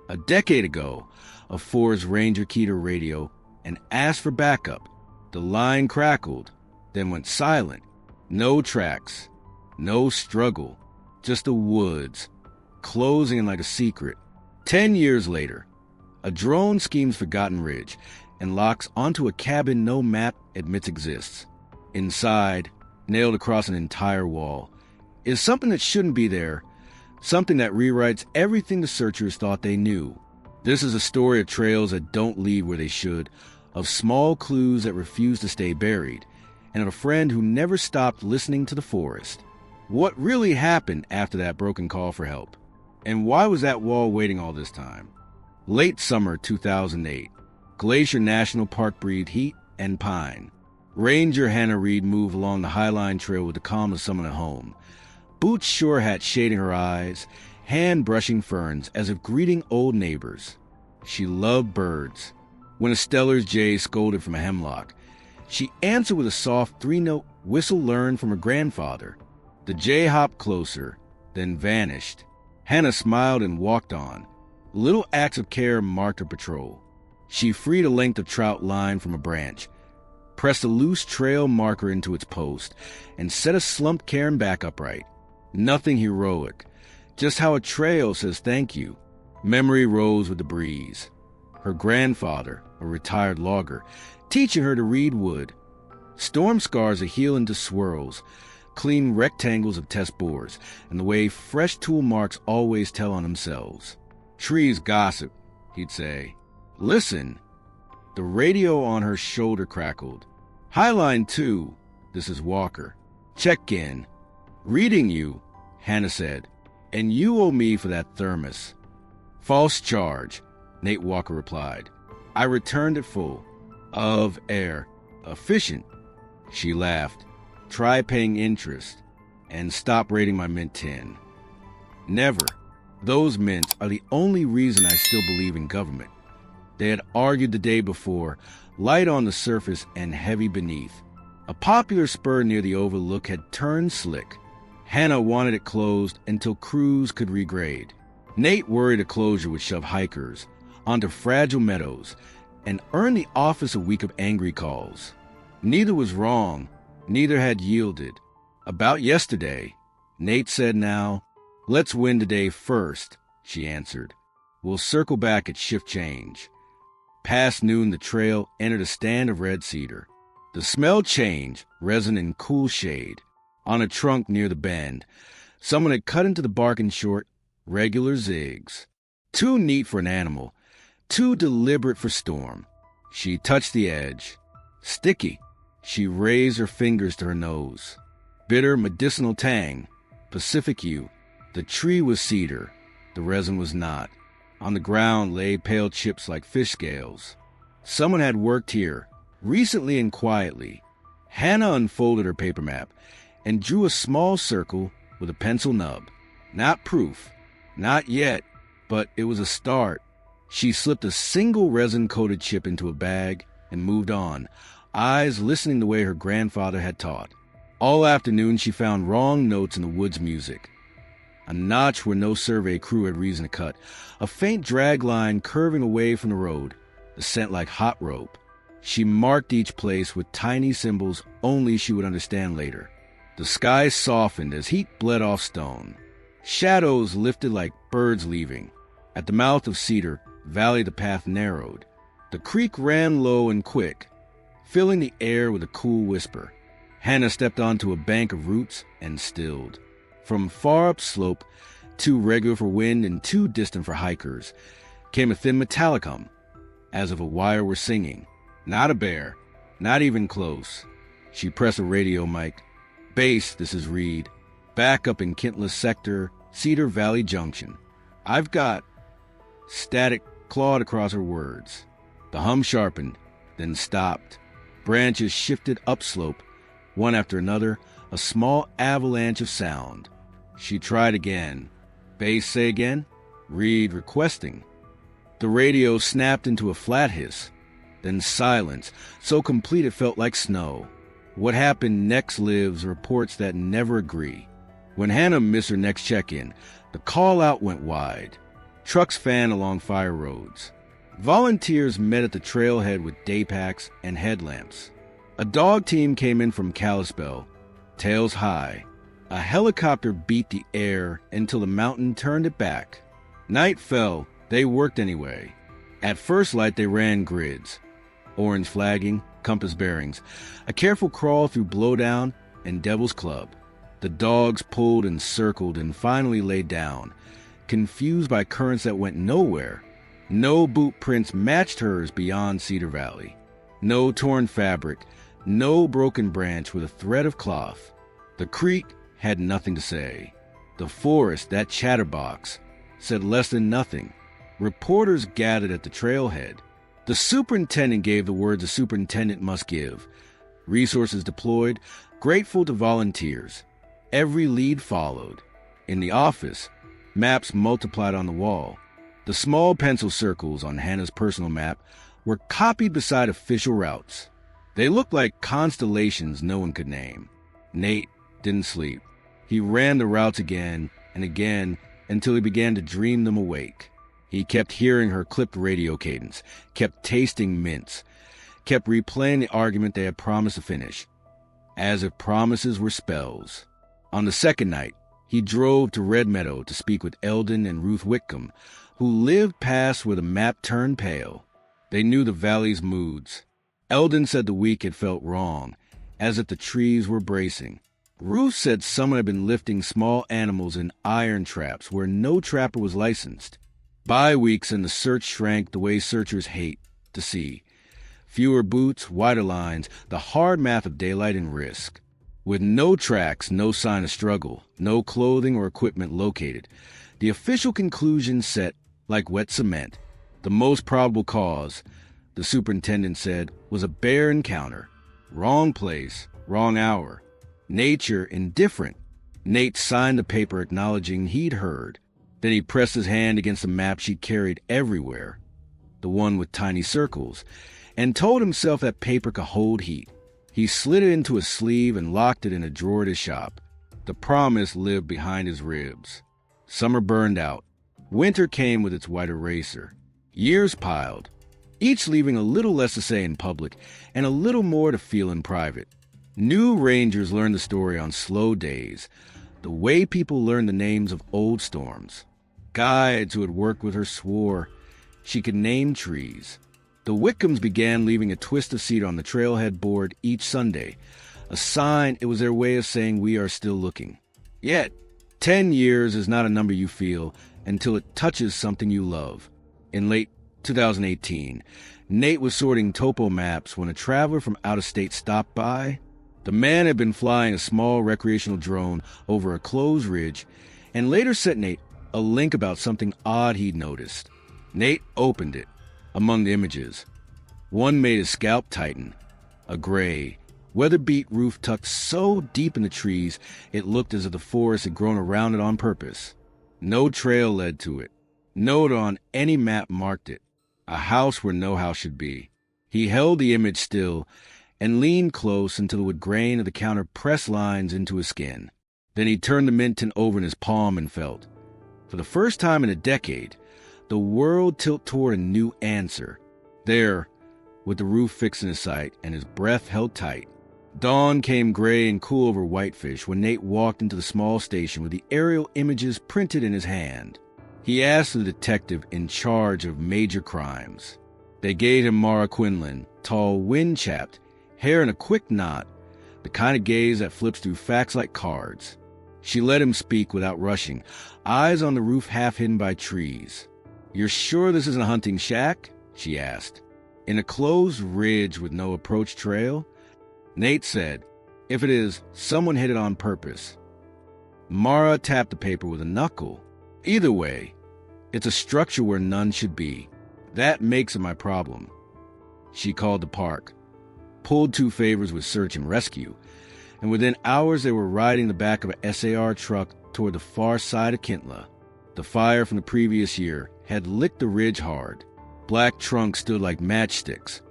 A decade ago, a forest ranger keyed her radio and asked for backup. The line crackled, then went silent. No tracks, no struggle, just the woods, closing in like a secret. 10 years later, a drone schemes Forgotten Ridge and locks onto a cabin no map admits exists. Inside, nailed across an entire wall, is something that shouldn't be there, something that rewrites everything the searchers thought they knew. This is a story of trails that don't lead where they should, of small clues that refuse to stay buried, and of a friend who never stopped listening to the forest. What really happened after that broken call for help? And why was that wall waiting all this time? Late summer 2008, Glacier National Park breathed heat and pine. Ranger Hannah Reed moved along the Highline Trail with the calm of someone at home. Boots shore hat shading her eyes, hand brushing ferns as if greeting old neighbors. She loved birds. When a Steller's jay scolded from a hemlock, she answered with a soft three-note whistle learned from her grandfather. The jay hopped closer, then vanished. Hannah smiled and walked on. Little acts of care marked her patrol. She freed a length of trout line from a branch, pressed a loose trail marker into its post, and set a slumped cairn back upright. Nothing heroic, just how a trail says thank you. Memory rose with the breeze. Her grandfather, a retired logger, teaching her to read wood. Storm scars that heal into swirls, clean rectangles of test bores, and the way fresh tool marks always tell on themselves. Trees gossip, he'd say. Listen. The radio on her shoulder crackled. Highline 2, this is Walker. Check in. Reading you, Hannah said, and you owe me for that thermos. False charge, Nate Walker replied. I returned it full. Of air. Efficient. She laughed. Try paying interest. And stop rating my mint tin. Never. Those mints are the only reason I still believe in government. They had argued the day before, light on the surface and heavy beneath. A popular spur near the overlook had turned slick. Hannah wanted it closed until crews could regrade. Nate worried a closure would shove hikers onto fragile meadows and earn the office a week of angry calls. Neither was wrong, neither had yielded. About yesterday, Nate said now, let's win today first, she answered. We'll circle back at shift change. Past noon, the trail entered a stand of red cedar. The smell changed, resin in cool shade. On a trunk near the bend, someone had cut into the bark in short, regular zigs. Too neat for an animal, too deliberate for Storm. She touched the edge. Sticky. She raised her fingers to her nose. Bitter medicinal tang. Pacific yew. The tree was cedar. The resin was not. On the ground lay pale chips like fish scales. Someone had worked here, recently and quietly. Hannah unfolded her paper map and drew a small circle with a pencil nub. Not proof. Not yet, but it was a start. She slipped a single resin-coated chip into a bag and moved on, eyes listening the way her grandfather had taught. All afternoon she found wrong notes in the woods music. A notch where no survey crew had reason to cut, a faint drag line curving away from the road, the scent like hot rope. She marked each place with tiny symbols only she would understand later. The sky softened as heat bled off stone. Shadows lifted like birds leaving. At the mouth of Cedar Valley the path narrowed. The creek ran low and quick, filling the air with a cool whisper. Hannah stepped onto a bank of roots and stilled. From far upslope, too regular for wind and too distant for hikers, came a thin metallic hum, as if a wire were singing. Not a bear, not even close. She pressed a radio mic. Base, this is Reed. Back up in Kintless Sector, Cedar Valley Junction. I've got... Static clawed across her words. The hum sharpened, then stopped. Branches shifted upslope, one after another, a small avalanche of sound. She tried again. Base, say again? Reed requesting. The radio snapped into a flat hiss, then silence, so complete it felt like snow. What happened next lives reports that never agree. When Hannah missed her next check-in, the call-out went wide. Trucks fanned along fire roads. Volunteers met at the trailhead with day packs and headlamps. A dog team came in from Kalispell, tails high. A helicopter beat the air until the mountain turned it back. Night fell, they worked anyway. At first light they ran grids. Orange flagging, compass bearings. A careful crawl through blowdown and Devil's Club. The dogs pulled and circled and finally laid down, confused by currents that went nowhere. No boot prints matched hers beyond Cedar Valley. No torn fabric, no broken branch with a thread of cloth. The creek had nothing to say. The forest, that chatterbox, said less than nothing. Reporters gathered at the trailhead. The superintendent gave the words a superintendent must give. Resources deployed, grateful to volunteers. Every lead followed. In the office, maps multiplied on the wall. The small pencil circles on Hannah's personal map were copied beside official routes. They looked like constellations no one could name. Nate didn't sleep. He ran the routes again and again until he began to dream them awake. He kept hearing her clipped radio cadence, kept tasting mints, kept replaying the argument they had promised to finish, as if promises were spells. On the second night, he drove to Red Meadow to speak with Eldon and Ruth Whitcomb, who lived past where the map turned pale. They knew the valley's moods. Eldon said the week had felt wrong, as if the trees were bracing. Ruth said someone had been lifting small animals in iron traps where no trapper was licensed. Bye weeks and the search shrank the way searchers hate to see. Fewer boots, wider lines, the hard math of daylight and risk. With no tracks, no sign of struggle, no clothing or equipment located, the official conclusion set like wet cement. The most probable cause, the superintendent said, was a bear encounter. Wrong place, wrong hour. Nature indifferent. Nate signed the paper acknowledging he'd heard. Then he pressed his hand against the map she carried everywhere, the one with tiny circles, and told himself that paper could hold heat. He slid it into a sleeve and locked it in a drawer at his shop. The promise lived behind his ribs. Summer burned out. Winter came with its white eraser. Years piled, each leaving a little less to say in public and a little more to feel in private. New rangers learned the story on slow days, the way people learned the names of old storms. Guides who had worked with her swore she could name trees. The Whitcombs began leaving a twist of cedar on the trailhead board each Sunday, a sign it was their way of saying we are still looking. Yet, 10 years is not a number you feel until it touches something you love. In late 2018, Nate was sorting topo maps when a traveler from out of state stopped by. The man had been flying a small recreational drone over a closed ridge and later sent Nate a link about something odd he'd noticed. Nate opened it. Among the images, one made his scalp tighten. A gray, weather-beat roof tucked so deep in the trees it looked as if the forest had grown around it on purpose. No trail led to it. No note on any map marked it. A house where no house should be. He held the image still and leaned close until it would grain of the counter press lines into his skin. Then he turned the mint tin over in his palm and felt, for the first time in a decade, the world tilt toward a new answer. There, with the roof fixed in his sight and his breath held tight. Dawn came gray and cool over Whitefish when Nate walked into the small station with the aerial images printed in his hand. He asked the detective in charge of major crimes. They gave him Mara Quinlan, tall, wind-chapped, hair in a quick knot, the kind of gaze that flips through facts like cards. She let him speak without rushing, eyes on the roof half hidden by trees. "You're sure this isn't a hunting shack?" she asked. "In a closed ridge with no approach trail?" Nate said, "If it is, someone hit it on purpose." Mara tapped the paper with a knuckle. "Either way, it's a structure where none should be. That makes it my problem." She called the park, pulled 2 favors with search and rescue, and within hours they were riding the back of an SAR truck toward the far side of Kintla. The fire from the previous year had licked the ridge hard. Black trunks stood like matchsticks.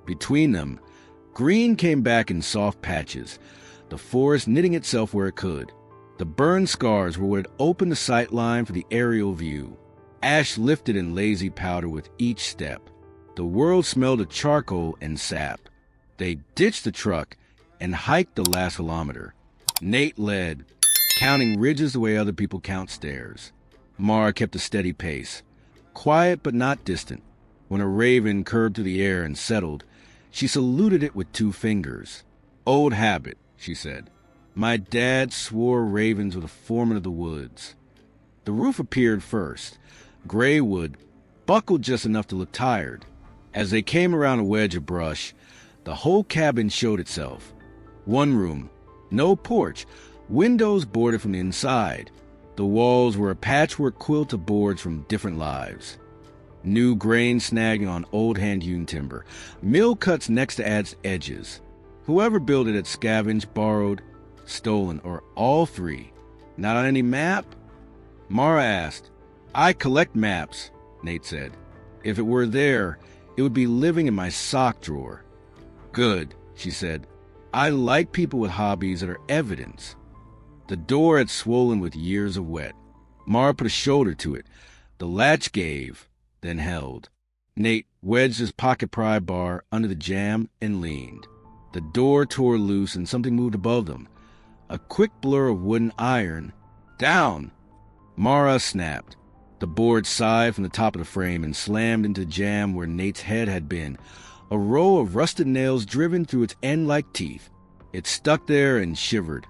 Between them, green came back in soft patches, the forest knitting itself where it could. The burn scars were what had opened the sight line for the aerial view. Ash lifted in lazy powder with each step. The world smelled of charcoal and sap. They ditched the truck and hiked the last kilometer. Nate led, counting ridges the way other people count stairs. Mara kept a steady pace, quiet but not distant. When a raven curved through the air and settled, she saluted it with 2 fingers. "Old habit," she said. "My dad swore ravens were the foreman of the woods." The roof appeared first, gray wood, buckled just enough to look tired. As they came around a wedge of brush, the whole cabin showed itself. One room, no porch, windows boarded from the inside. The walls were a patchwork quilt of boards from different lives. New grain snagging on old hand-hewn timber, mill cuts next to adze edges. Whoever built it had scavenged, borrowed, stolen, or all 3. Not on any map? Mara asked. "I collect maps," Nate said. "If it were there, it would be living in my sock drawer." "Good," she said. "I like people with hobbies that are evidence." The door had swollen with years of wet. Mara put a shoulder to it. The latch gave, then held. Nate wedged his pocket pry bar under the jamb and leaned. The door tore loose and something moved above them. A quick blur of wooden iron. "Down!" Mara snapped. The board sighed from the top of the frame and slammed into the jamb where Nate's head had been, a row of rusted nails driven through its end like teeth. It stuck there and shivered,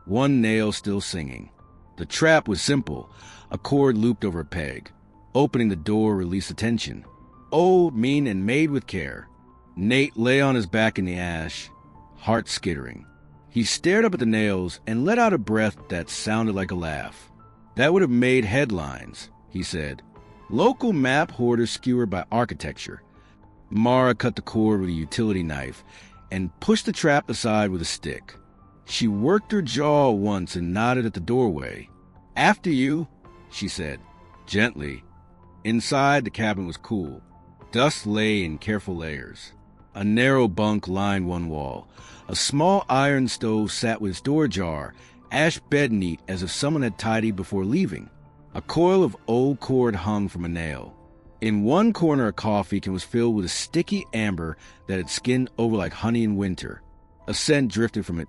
one nail still singing. The trap was simple. A cord looped over a peg. Opening the door released the tension. Old, mean, and made with care. Nate lay on his back in the ash, heart skittering. He stared up at the nails and let out a breath that sounded like a laugh. "That would have made headlines," he said. "Local map hoarder skewered by architecture." Mara cut the cord with a utility knife and pushed the trap aside with a stick. She worked her jaw once and nodded at the doorway. "After you," she said, gently. Inside, the cabin was cool. Dust lay in careful layers. A narrow bunk lined one wall. A small iron stove sat with its door ajar, ash bed neat as if someone had tidied before leaving. A coil of old cord hung from a nail. In one corner, a coffee can was filled with a sticky amber that had skinned over like honey in winter. A scent drifted from it,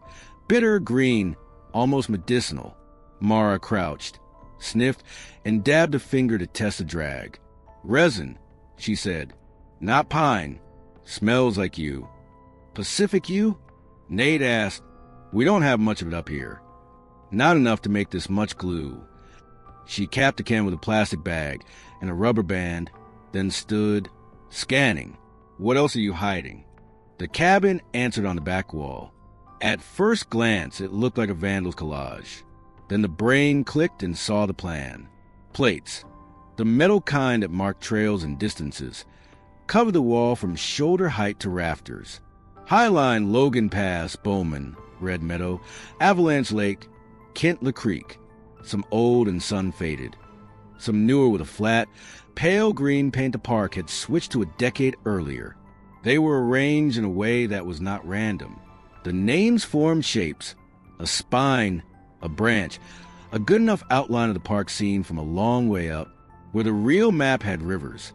bitter green, almost medicinal. Mara crouched, sniffed, and dabbed a finger to test the drag. "Resin," she said. "Not pine. Smells like you." "Pacific yew?" Nate asked. "We don't have much of it up here. Not enough to make this much glue." She capped the can with a plastic bag and a rubber band, then stood, scanning. "What else are you hiding?" The cabin answered on the back wall. At first glance, it looked like a vandal's collage. Then the brain clicked and saw the plan. Plates, the metal kind that marked trails and distances, covered the wall from shoulder height to rafters. Highline Logan Pass, Bowman, Red Meadow, Avalanche Lake, Kent La Creek. Some old and sun-faded. Some newer with a flat, pale green paint the park had switched to a decade earlier. They were arranged in a way that was not random. The names formed shapes, a spine, a branch, a good enough outline of the park seen from a long way up, where the real map had rivers.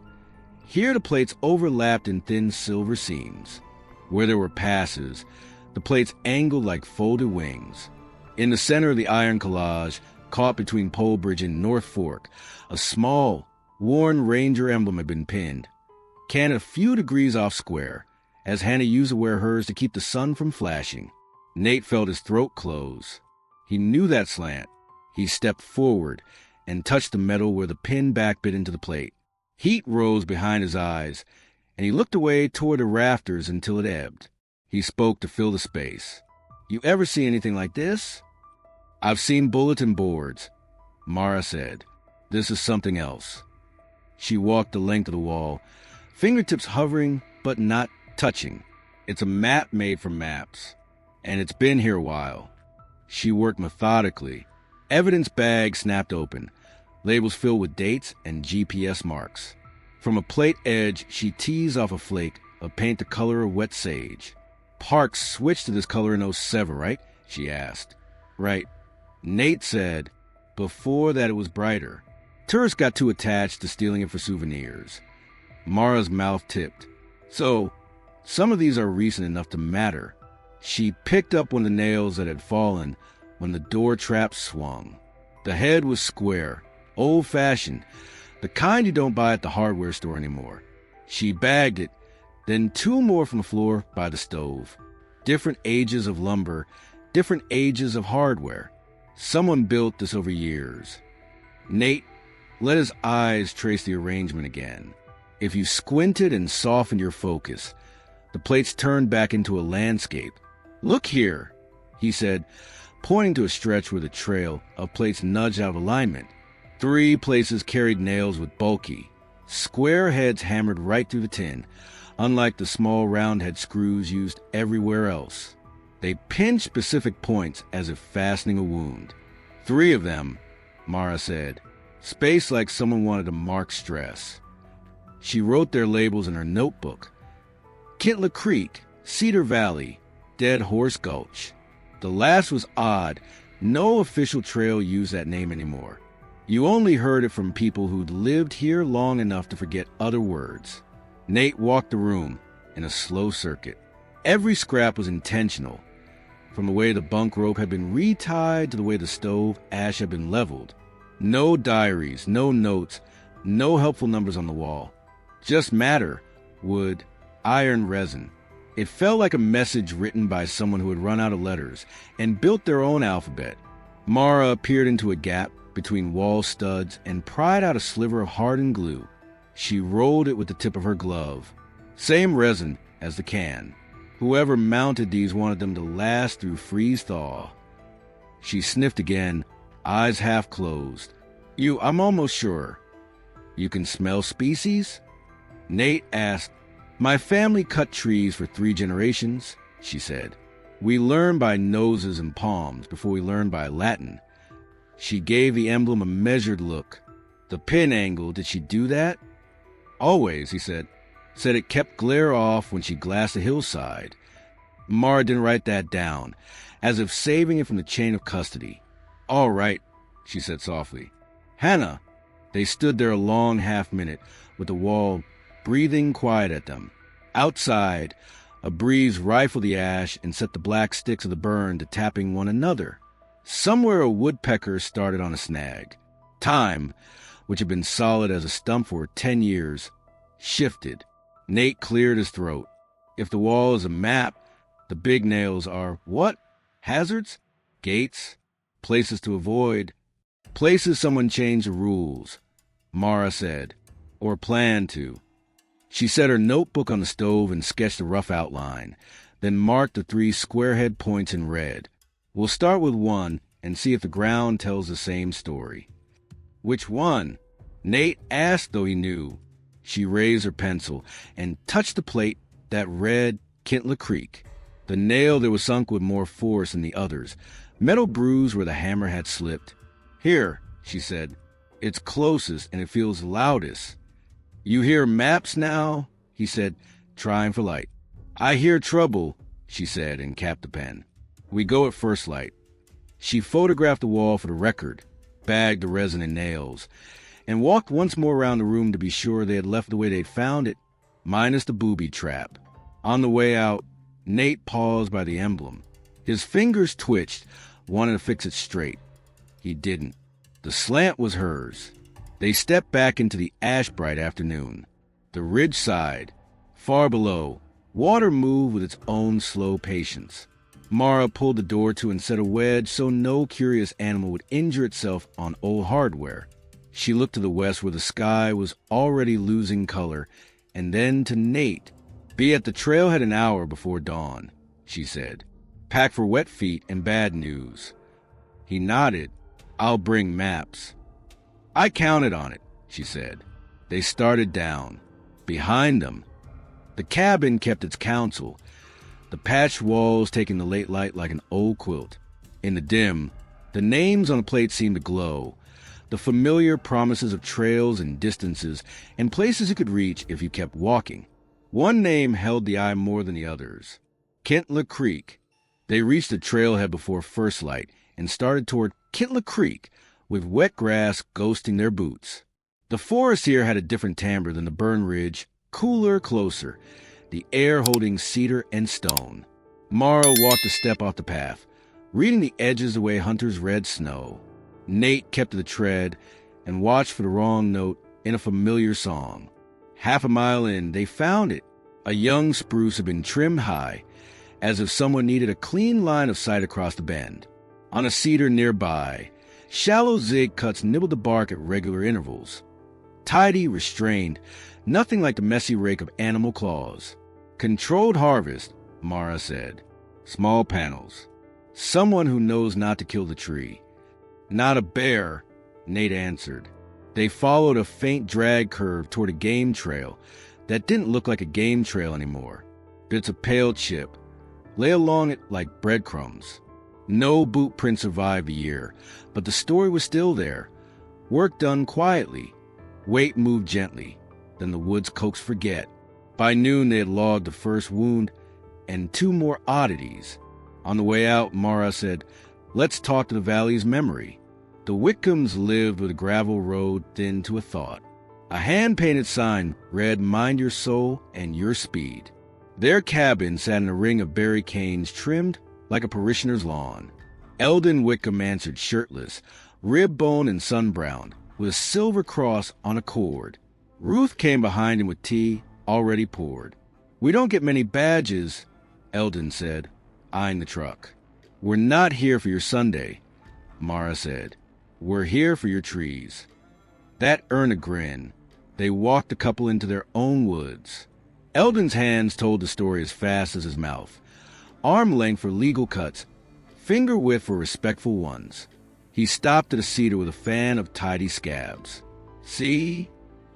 Here the plates overlapped in thin silver seams. Where there were passes, the plates angled like folded wings. In the center of the iron collage, caught between Pole Bridge and North Fork, a small, worn Ranger emblem had been pinned. Can a few degrees off square, as Hannah used to wear hers to keep the sun from flashing. Nate felt his throat close. He knew that slant. He stepped forward and touched the metal where the pin back bit into the plate. Heat rose behind his eyes, and he looked away toward the rafters until it ebbed. He spoke to fill the space. "You ever see anything like this?" "I've seen bulletin boards," Mara said. "This is something else." She walked the length of the wall, fingertips hovering but not touching. "It's a map made from maps, and it's been here a while." She worked methodically. Evidence bags snapped open, labels filled with dates and GPS marks. From a plate edge, she teased off a flake of paint the color of wet sage. "Parks switched to this color in '07, right?" she asked. "Right." Nate said, "Before that it was brighter." Tourists got too attached to stealing it for souvenirs. Mara's mouth tipped. So, some of these are recent enough to matter. She picked up one of the nails that had fallen when the door trap swung. The head was square, old-fashioned, the kind you don't buy at the hardware store anymore. She bagged it, then two more from the floor by the stove. Different ages of lumber, different ages of hardware. Someone built this over years. Nate let his eyes trace the arrangement again. If you squinted and softened your focus, the plates turned back into a landscape. "Look here," he said, pointing to a stretch where the trail of plates nudged out of alignment. 3 places carried nails with bulky, square heads hammered right through the tin, unlike the small round-head screws used everywhere else. They pinched specific points as if fastening a wound. 3 of them, Mara said, spaced like someone wanted to mark stress. She wrote their labels in her notebook. Kintla Creek, Cedar Valley, Dead Horse Gulch. The last was odd. No official trail used that name anymore. You only heard it from people who'd lived here long enough to forget other words. Nate walked the room in a slow circuit. Every scrap was intentional, from the way the bunk rope had been retied to the way the stove ash had been leveled. No diaries, no notes, no helpful numbers on the wall. Just matter, wood, iron resin. It felt like a message written by someone who had run out of letters and built their own alphabet. Mara peered into a gap between wall studs and pried out a sliver of hardened glue. She rolled it with the tip of her glove. Same resin as the can. Whoever mounted these wanted them to last through freeze-thaw. She sniffed again, eyes half closed. I'm almost sure. You can smell species? Nate asked. My family cut trees for 3 generations, she said. We learned by noses and palms before we learned by Latin. She gave the emblem a measured look. The pin angle, did she do that? Always, he said. Said it kept glare off when she glassed a hillside. Mara didn't write that down, as if saving it from the chain of custody. All right, she said softly. Hannah. They stood there a long half-minute, with the wall breathing quiet at them. Outside, a breeze rifled the ash and set the black sticks of the burn to tapping one another. Somewhere a woodpecker started on a snag. Time, which had been solid as a stump for 10 years, shifted. Nate cleared his throat. If the wall is a map, the big nails are what? Hazards? Gates? Places to avoid? Places someone changed the rules, Mara said, or planned to. She set her notebook on the stove and sketched a rough outline, then marked the 3 square-head points in red. We'll start with one and see if the ground tells the same story. Which one? Nate asked, though he knew. She raised her pencil and touched the plate that read Kintla Creek. The nail that was sunk with more force than the others, metal bruised where the hammer had slipped. Here, she said. It's closest and it feels loudest. You hear maps now? He said, trying for light. I hear trouble, she said, and capped the pen. We go at first light. She photographed the wall for the record, bagged the resin and nails, and walked once more around the room to be sure they had left the way they'd found it, minus the booby trap. On the way out, Nate paused by the emblem. His fingers twitched, wanting to fix it straight. He didn't. The slant was hers. They stepped back into the ash-bright afternoon. The ridge side, far below, water moved with its own slow patience. Mara pulled the door to and set a wedge so no curious animal would injure itself on old hardware. She looked to the west where the sky was already losing color, and then to Nate. Be at the trailhead an hour before dawn, she said. Pack for wet feet and bad news. He nodded. I'll bring maps. I counted on it, she said. They started down. Behind them, the cabin kept its counsel, the patched walls taking the late light like an old quilt. In the dim, the names on the plate seemed to glow, the familiar promises of trails and distances and places you could reach if you kept walking. One name held the eye more than the others. Kintla Creek. They reached the trailhead before first light and started toward Kintla Creek, with wet grass ghosting their boots. The forest here had a different timbre than the Burn Ridge, cooler, closer, the air holding cedar and stone. Mara walked a step off the path, reading the edges the way hunters read snow. Nate kept to the tread and watched for the wrong note in a familiar song. Half a mile in, they found it. A young spruce had been trimmed high, as if someone needed a clean line of sight across the bend. On a cedar nearby, shallow zig cuts nibbled the bark at regular intervals. Tidy, restrained, nothing like the messy rake of animal claws. Controlled harvest, Mara said. Small panels. Someone who knows not to kill the tree. Not a bear, Nate answered. They followed a faint drag curve toward a game trail that didn't look like a game trail anymore. Bits of pale chip lay along it like breadcrumbs. No boot print survived the year, but the story was still there. Work done quietly. Weight moved gently. Then the woods coaxed forget. By noon they had logged the first wound and 2 more oddities. On the way out, Mara said, "Let's talk to the valley's memory." The Whitcombs lived with a gravel road thin to a thought. A hand-painted sign read, "Mind your soul and your speed." Their cabin sat in a ring of berry canes trimmed like a parishioner's lawn. Eldon Whitcomb answered shirtless, rib-bone and sun-browned, with a silver cross on a cord. Ruth came behind him with tea already poured. "We don't get many badges," Eldon said, eyeing the truck. "We're not here for your Sunday," Mara said. "We're here for your trees." That earned a grin. They walked the couple into their own woods. Eldon's hands told the story as fast as his mouth. Arm length for legal cuts, finger width for respectful ones. He stopped at a cedar with a fan of tidy scabs. "See?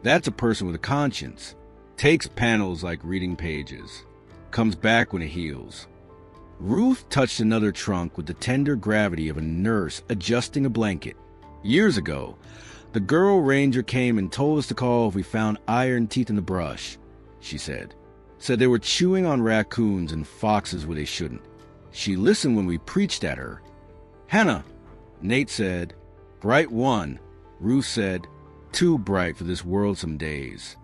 That's a person with a conscience. Takes panels like reading pages. Comes back when it heals." Ruth touched another trunk with the tender gravity of a nurse adjusting a blanket. "Years ago, the girl ranger came and told us to call if we found iron teeth in the brush," she said. "Said they were chewing on raccoons and foxes where they shouldn't. She listened when we preached at her." "Hannah," Nate said. "Bright one," Ruth said. "Too bright for this world some days."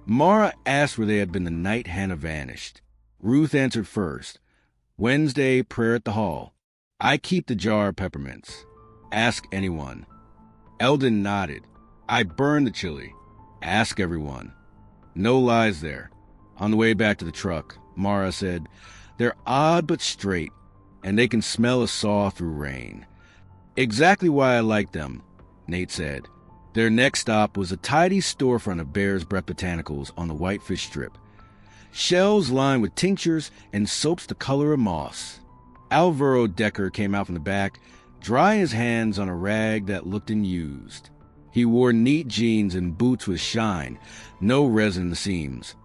Mara asked where they had been the night Hannah vanished. Ruth answered first. "Wednesday, prayer at the hall. I keep the jar of peppermints. Ask anyone." Eldon nodded. "I burned the chili. Ask everyone." No lies there. On the way back to the truck, Mara said, "They're odd but straight, and they can smell a saw through rain." "Exactly why I like them," Nate said. Their next stop was a tidy storefront of Bear's Breath Botanicals on the Whitefish Strip. Shelves lined with tinctures and soaps the color of moss. Alvaro Decker came out from the back, drying his hands on a rag that looked unused. He wore neat jeans and boots with shine, no resin in the seams,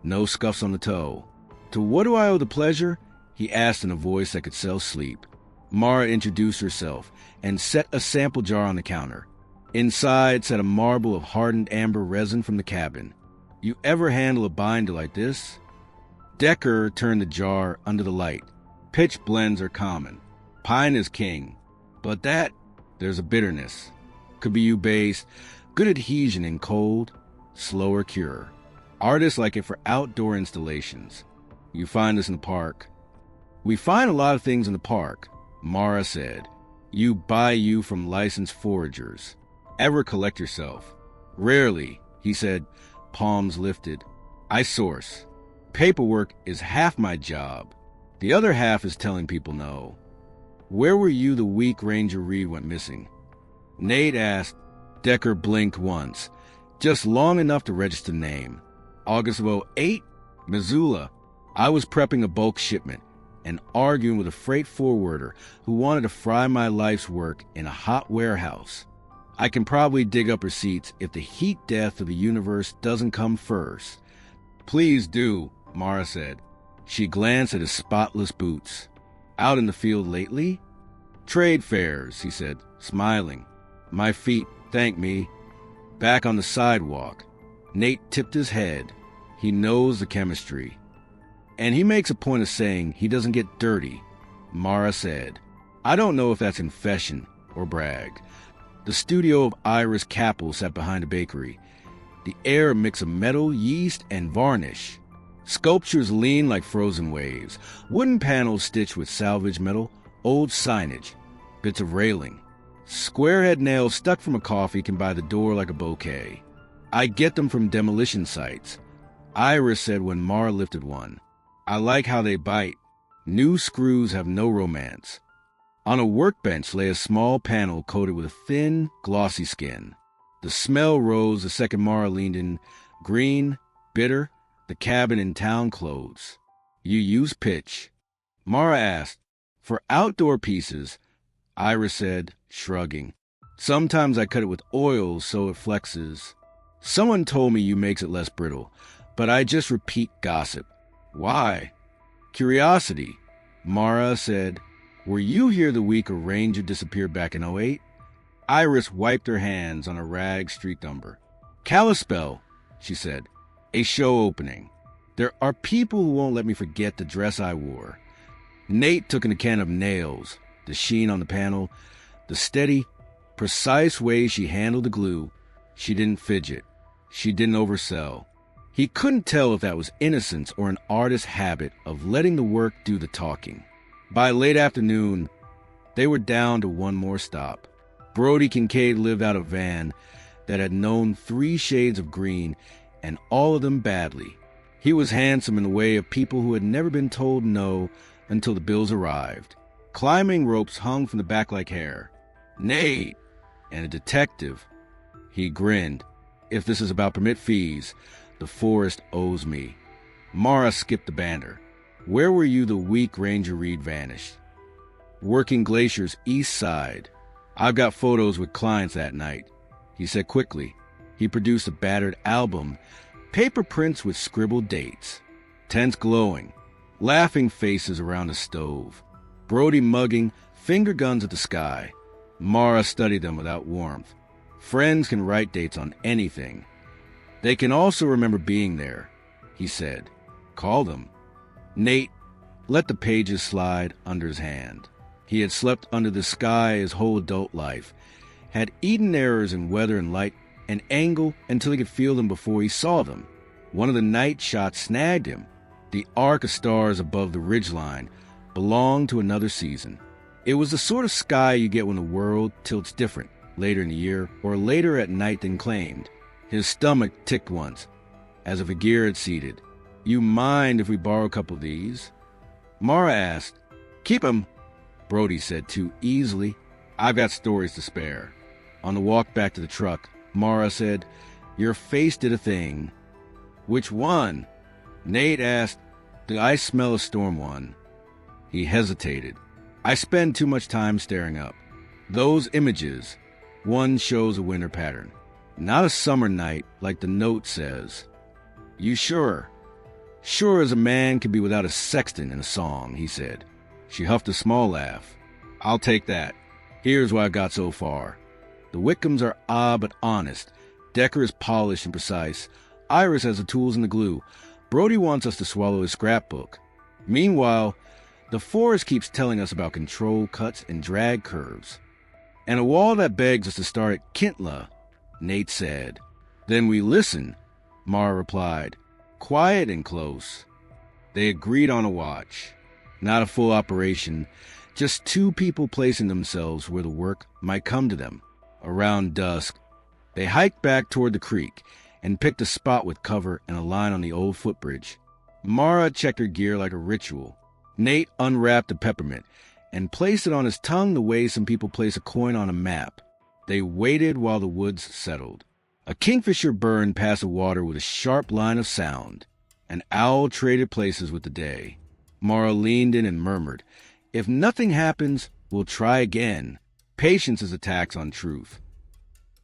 no scuffs on the toe. "To what do I owe the pleasure?" he asked in a voice that could sell sleep. Mara introduced herself and set a sample jar on the counter. Inside sat a marble of hardened amber resin from the cabin. "You ever handle a binder like this?" Decker turned the jar under the light. "Pitch blends are common. Pine is king. But there's a bitterness. Could be U-based, good adhesion in cold, slower cure. Artists like it for outdoor installations. You find this in the park." "We find a lot of things in the park," Mara said. "You buy you from licensed foragers. Ever collect yourself?" "Rarely," he said, palms lifted. "I source. Paperwork is half my job. The other half is telling people no." "Where were you the week Ranger Reed went missing?" Nate asked. Decker blinked once, just long enough to register the name. "August of '08, Missoula. I was prepping a bulk shipment and arguing with a freight forwarder who wanted to fry my life's work in a hot warehouse. I can probably dig up receipts if the heat death of the universe doesn't come first." "Please do," Mara said. She glanced at his spotless boots. "Out in the field lately?" "Trade fairs," he said, smiling. "My feet thank me." Back on the sidewalk, Nate tipped his head. He knows the chemistry. "And he makes a point of saying he doesn't get dirty," Mara said. "I don't know if that's confession or brag. The studio of Iris Capel sat behind a bakery. The air a mix of metal, yeast, and varnish. Sculptures leaned like frozen waves. Wooden panels stitched with salvaged metal. Old signage. Bits of railing. Squarehead nails stuck from a coffee can buy the door like a bouquet. I get them from demolition sites. Iris said when Mara lifted one. I like how they bite. New screws have no romance. On a workbench lay a small panel coated with a thin, glossy skin. The smell rose the second Mara leaned in. Green, bitter, the cabin in town clothes. You use pitch. Mara asked, for outdoor pieces. Iris said, shrugging. Sometimes I cut it with oil so it flexes. Someone told me you makes it less brittle, but I just repeat gossip. Why? Curiosity. Mara said, were you here the week a ranger disappeared back in '08? Iris wiped her hands on a rag streaked umber. Kalispell, she said. A show opening. There are people who won't let me forget the dress I wore. Nate took in a can of nails, the sheen on the panel, the steady, precise way she handled the glue. She didn't fidget. She didn't oversell. He couldn't tell if that was innocence or an artist's habit of letting the work do the talking. By late afternoon, they were down to one more stop. Brody Kincaid lived out a van that had known 3 shades of green, and all of them badly. He was handsome in the way of people who had never been told no until the bills arrived. Climbing ropes hung from the back like hair. Nate! And a detective. He grinned. If this is about permit fees, the forest owes me. Mara skipped the banter. Where were you the week Ranger Reed vanished? Working Glacier's east side. I've got photos with clients that night, he said quickly. He produced a battered album, paper prints with scribbled dates. Tents glowing, laughing faces around the stove. Brody mugging, finger guns at the sky. Mara studied them without warmth. Friends can write dates on anything. They can also remember being there, he said. Call them. Nate let the pages slide under his hand. He had slept under the sky his whole adult life, had eaten errors in weather and light and angle until he could feel them before he saw them. One of the night shots snagged him. The arc of stars above the ridgeline belonged to another season. It was the sort of sky you get when the world tilts different, later in the year or later at night than claimed. His stomach ticked once, as if a gear had seeded. You mind if we borrow a couple of these? Mara asked. Keep 'em, Brody said too easily. I've got stories to spare. On the walk back to the truck, Mara said, your face did a thing. Which one? Nate asked. The I smell a storm one. He hesitated. I spend too much time staring up. Those images. One shows a winter pattern. Not a summer night like the note says. You sure? Sure as a man can be without a sextant in a song, he said. She huffed a small laugh. I'll take that. Here's why I got so far. The Wickhams are odd but honest. Decker is polished and precise. Iris has the tools and the glue. Brody wants us to swallow his scrapbook. Meanwhile, the forest keeps telling us about control cuts and drag curves. And a wall that begs us to start at Kintla, Nate said. Then we listen, Mara replied. Quiet and close. They agreed on a watch. Not a full operation, just 2 people placing themselves where the work might come to them. Around dusk, they hiked back toward the creek and picked a spot with cover and a line on the old footbridge. Mara checked her gear like a ritual. Nate unwrapped a peppermint and placed it on his tongue the way some people place a coin on a map. They waited while the woods settled. A kingfisher burned past the water with a sharp line of sound. An owl traded places with the day. Mara leaned in and murmured, if nothing happens, we'll try again. Patience is a tax on truth.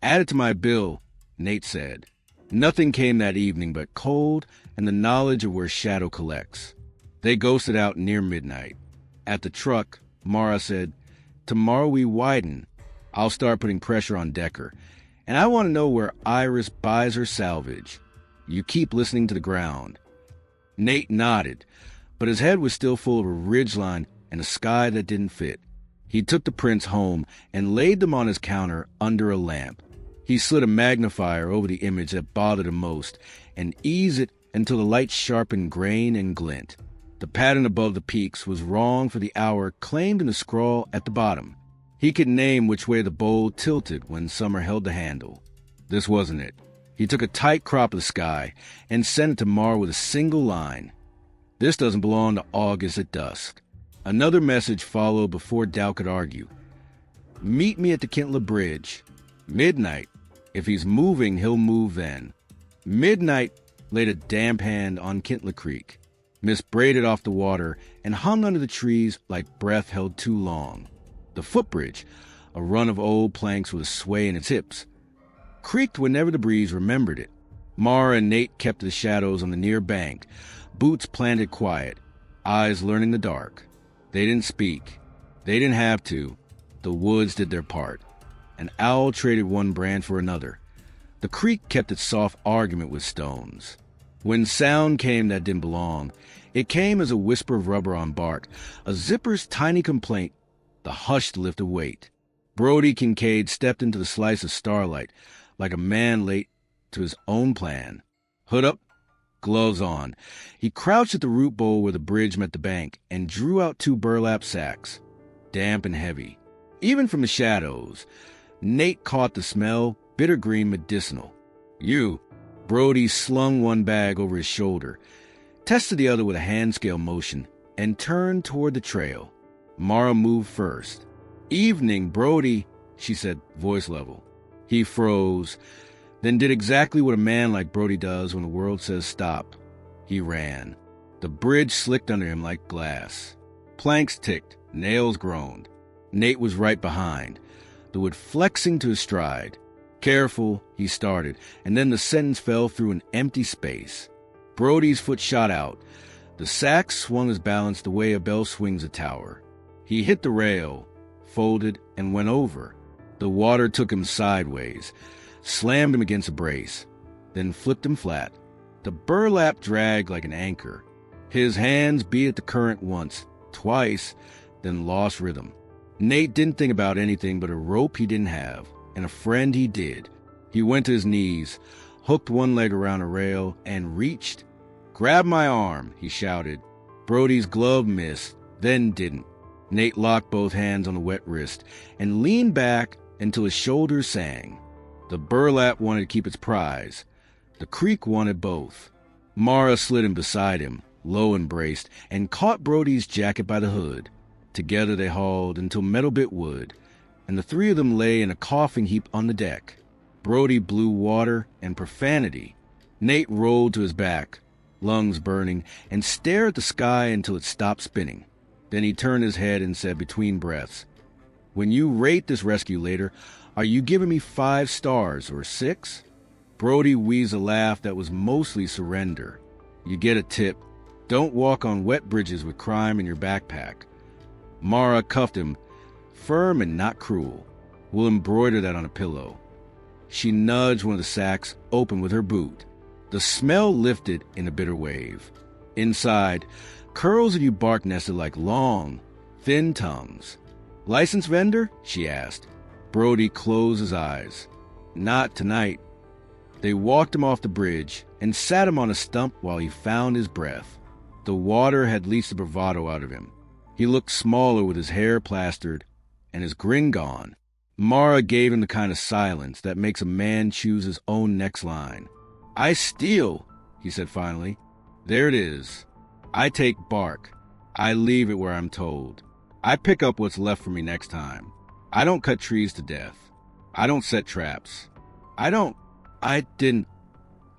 Add it to my bill, Nate said. Nothing came that evening but cold and the knowledge of where shadow collects. They ghosted out near midnight. At the truck, Mara said, tomorrow we widen. I'll start putting pressure on Decker, and I want to know where Iris buys her salvage. You keep listening to the ground. Nate nodded, but his head was still full of a ridgeline and a sky that didn't fit. He took the prints home and laid them on his counter under a lamp. He slid a magnifier over the image that bothered him most and eased it until the light sharpened grain and glint. The pattern above the peaks was wrong for the hour claimed in the scrawl at the bottom. He could name which way the bowl tilted when summer held the handle. This wasn't it. He took a tight crop of the sky and sent it to Mar with a single line. This doesn't belong to August at dusk. Another message followed before Dow could argue. Meet me at the Kintla Bridge. Midnight. If he's moving, he'll move then. Midnight laid a damp hand on Kintla Creek. Mist braided off the water and hung under the trees like breath held too long. The footbridge, a run of old planks with a sway in its hips, creaked whenever the breeze remembered it. Mara and Nate kept to the shadows on the near bank, boots planted quiet, eyes learning the dark. They didn't speak. They didn't have to. The woods did their part. An owl traded one brand for another. The creek kept its soft argument with stones. When sound came that didn't belong, it came as a whisper of rubber on bark, a zipper's tiny complaint, the hushed lift of weight. Brody Kincaid stepped into the slice of starlight like a man late to his own plan. Hood up, gloves on. He crouched at the root bowl where the bridge met the bank and drew out 2 burlap sacks, damp and heavy. Even from the shadows, Nate caught the smell, bitter green medicinal. You. Brody slung one bag over his shoulder, tested the other with a hand scale motion, and turned toward the trail. Mara moved first. Evening, Brody, she said, voice level. He froze, then did exactly what a man like Brody does when the world says stop. He ran. The bridge slicked under him like glass. Planks ticked, nails groaned. Nate was right behind, the wood flexing to his stride. Careful, he started, and then the sentence fell through an empty space. Brody's foot shot out. The sack swung his balance the way a bell swings a tower. He hit the rail, folded, and went over. The water took him sideways, slammed him against a brace, then flipped him flat. The burlap dragged like an anchor. His hands beat at the current once, twice, then lost rhythm. Nate didn't think about anything but a rope he didn't have, and a friend he did. He went to his knees, hooked one leg around a rail, and reached. Grab my arm, he shouted. Brody's glove missed, then didn't. Nate locked both hands on the wet wrist and leaned back until his shoulders sang. The burlap wanted to keep its prize. The creek wanted both. Mara slid in beside him, low and braced, and caught Brody's jacket by the hood. Together they hauled until metal bit wood, and the 3 of them lay in a coughing heap on the deck. Brody blew water and profanity. Nate rolled to his back, lungs burning, and stared at the sky until it stopped spinning. Then he turned his head and said between breaths, When you rate this rescue later, are you giving me 5 stars or 6? Brody wheezed a laugh that was mostly surrender. You get a tip. Don't walk on wet bridges with crime in your backpack. Mara cuffed him, firm and not cruel. We'll embroider that on a pillow. She nudged one of the sacks open with her boot. The smell lifted in a bitter wave. Inside, curls of you bark nested like long, thin tongues. Licensed vendor? She asked. Brody closed his eyes. Not tonight. They walked him off the bridge and sat him on a stump while he found his breath. The water had leached the bravado out of him. He looked smaller with his hair plastered and his grin gone. Mara gave him the kind of silence that makes a man choose his own next line. I steal, he said finally. There it is. I take bark. I leave it where I'm told. I pick up what's left for me next time. I don't cut trees to death. I don't set traps. I didn't.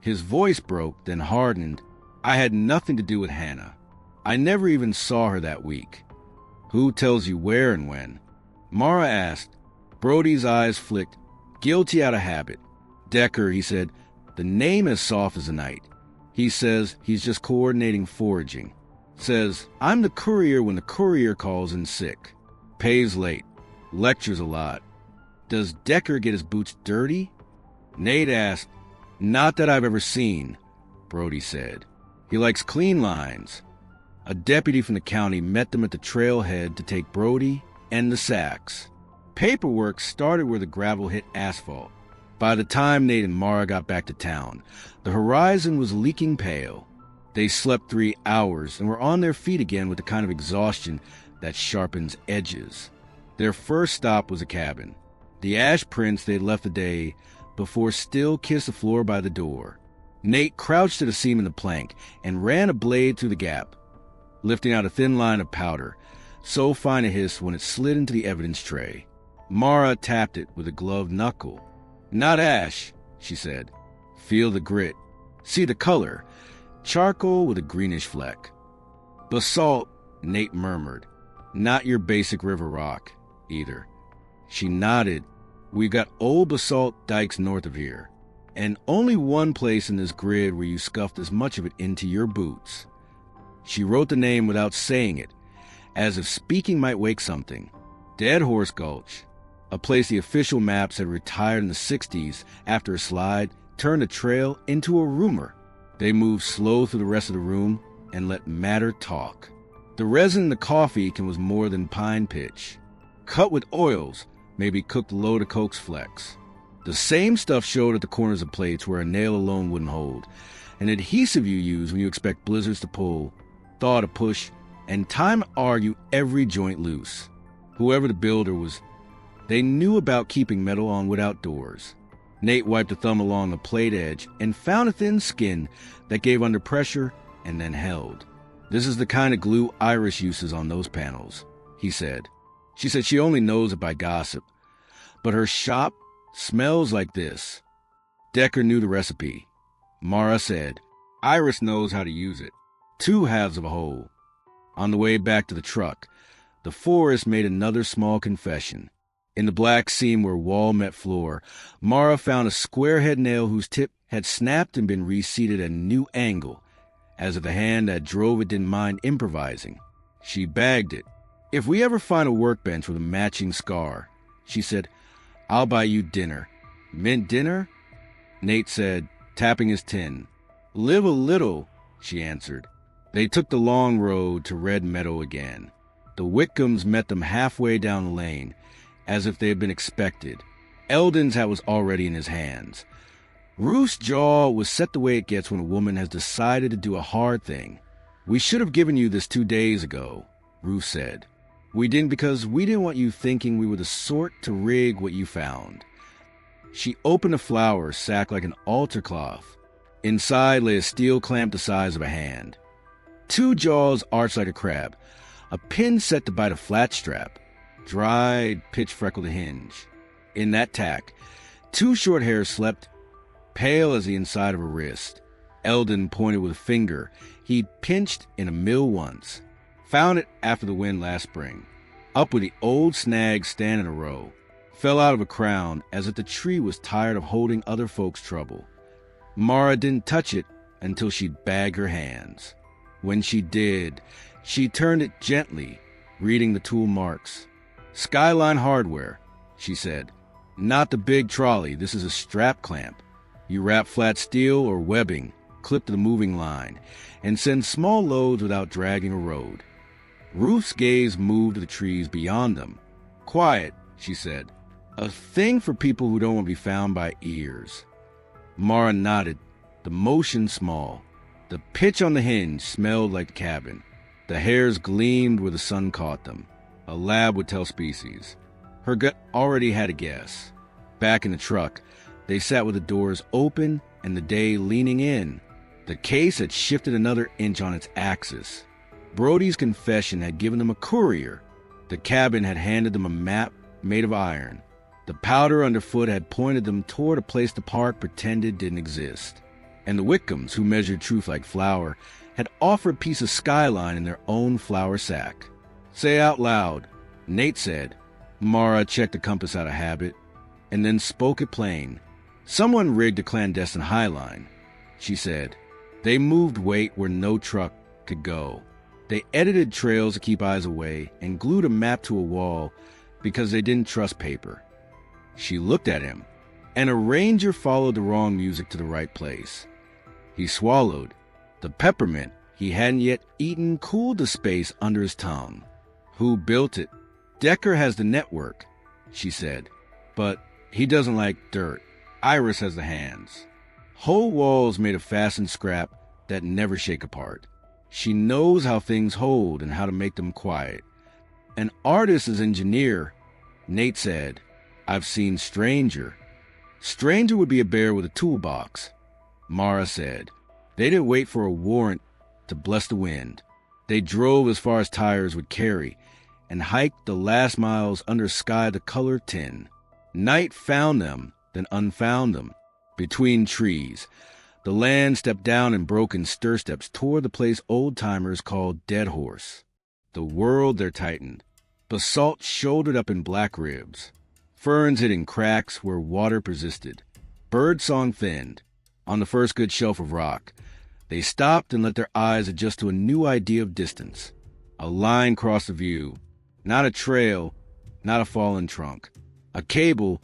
His voice broke, then hardened. I had nothing to do with Hannah. I never even saw her that week. Who tells you where and when? Mara asked. Brody's eyes flicked, guilty out of habit. Decker, he said, the name as soft as the night. He says he's just coordinating foraging. Says, I'm the courier when the courier calls in sick. Pays late. Lectures a lot. Does Decker get his boots dirty? Nate asked. Not that I've ever seen, Brody said. He likes clean lines. A deputy from the county met them at the trailhead to take Brody and the sacks. Paperwork started where the gravel hit asphalt. By the time Nate and Mara got back to town, the horizon was leaking pale. They slept 3 hours and were on their feet again with the kind of exhaustion that sharpens edges. Their first stop was a cabin. The ash prints they had left the day before still kissed the floor by the door. Nate crouched at a seam in the plank and ran a blade through the gap, lifting out a thin line of powder, so fine a hiss when it slid into the evidence tray. Mara tapped it with a gloved knuckle. "Not ash," she said. "Feel the grit. See the color. Charcoal with a greenish fleck." "Basalt," Nate murmured. "Not your basic river rock, either." She nodded. "We've got old basalt dikes north of here, and only one place in this grid where you scuffed as much of it into your boots." She wrote the name without saying it, as if speaking might wake something. Dead Horse Gulch, a place the official maps had retired in the 60s after a slide turned a trail into a rumor. They moved slow through the rest of the room and let matter talk. The resin in the coffee can was more than pine pitch. Cut with oils, maybe cooked low to Coke's flex. The same stuff showed at the corners of plates where a nail alone wouldn't hold. An adhesive you use when you expect blizzards to pull, thaw to push, and time to argue every joint loose. Whoever the builder was, they knew about keeping metal on wood outdoors. Nate wiped a thumb along the plate edge and found a thin skin that gave under pressure and then held. "This is the kind of glue Iris uses on those panels," he said. She said she only knows it by gossip, but her shop smells like this. Decker knew the recipe. Mara said, "Iris knows how to use it. 2 halves of a whole." On the way back to the truck, the forest made another small confession. In the black seam where wall met floor, Mara found a square head nail whose tip had snapped and been reseated at a new angle, as if the hand that drove it didn't mind improvising. She bagged it. "If we ever find a workbench with a matching scar," she said, "I'll buy you dinner." "Mint dinner?" Nate said, tapping his tin. "Live a little," she answered. They took the long road to Red Meadow again. The Whitcombs met them halfway down the lane, as if they had been expected. Eldon's hat was already in his hands. Ruth's jaw was set the way it gets when a woman has decided to do a hard thing. "We should have given you this 2 days ago," Ruth said. "We didn't because we didn't want you thinking we were the sort to rig what you found." She opened a flour sack like an altar cloth. Inside lay a steel clamp the size of a hand. 2 jaws arched like a crab, a pin set to bite a flat strap, dried, pitch-freckled hinge. In that tack, 2 short hairs slept, pale as the inside of a wrist. Eldon pointed with a finger he'd pinched in a mill once. Found it after the wind last spring. Up with the old snag stand in a row. Fell out of a crown as if the tree was tired of holding other folks' trouble. Mara didn't touch it until she'd bag her hands. When she did, she turned it gently, reading the tool marks. "Skyline Hardware," she said. "Not the big trolley, this is a strap clamp. You wrap flat steel or webbing, clip to the moving line, and send small loads without dragging a road." Ruth's gaze moved to the trees beyond them. "Quiet," she said. "A thing for people who don't want to be found by ears." Mara nodded, the motion small. The pitch on the hinge smelled like the cabin. The hairs gleamed where the sun caught them. A lab would tell species. Her gut already had a guess. Back in the truck, they sat with the doors open and the day leaning in. The case had shifted another inch on its axis. Brody's confession had given them a courier. The cabin had handed them a map made of iron. The powder underfoot had pointed them toward a place the park pretended didn't exist. And the Whitcombs, who measured truth like flour, had offered a piece of skyline in their own flour sack. "Say out loud," Nate said. Mara checked the compass out of habit, and then spoke it plain. "Someone rigged a clandestine highline," she said. "They moved weight where no truck could go. They edited trails to keep eyes away and glued a map to a wall because they didn't trust paper." She looked at him, and a ranger followed the wrong music to the right place. He swallowed. The peppermint he hadn't yet eaten cooled the space under his tongue. "Who built it?" Decker has the network, she said, but he doesn't like dirt. Iris has the hands. Whole walls made of fastened scrap that never shake apart. She knows how things hold and how to make them quiet. An artist is engineer, Nate said. I've seen Stranger. Stranger would be a bear with a toolbox, Mara said. They didn't wait for a warrant to bless the wind. They drove as far as tires would carry and hiked the last miles under a sky the color tin. Night found them, then unfound them. Between trees, the land stepped down in broken stir steps toward the place old-timers called Dead Horse. The world there tightened. Basalt shouldered up in black ribs. Ferns hid in cracks where water persisted. Birdsong thinned. On the first good shelf of rock, they stopped and let their eyes adjust to a new idea of distance. A line crossed the view. Not a trail, not a fallen trunk. A cable,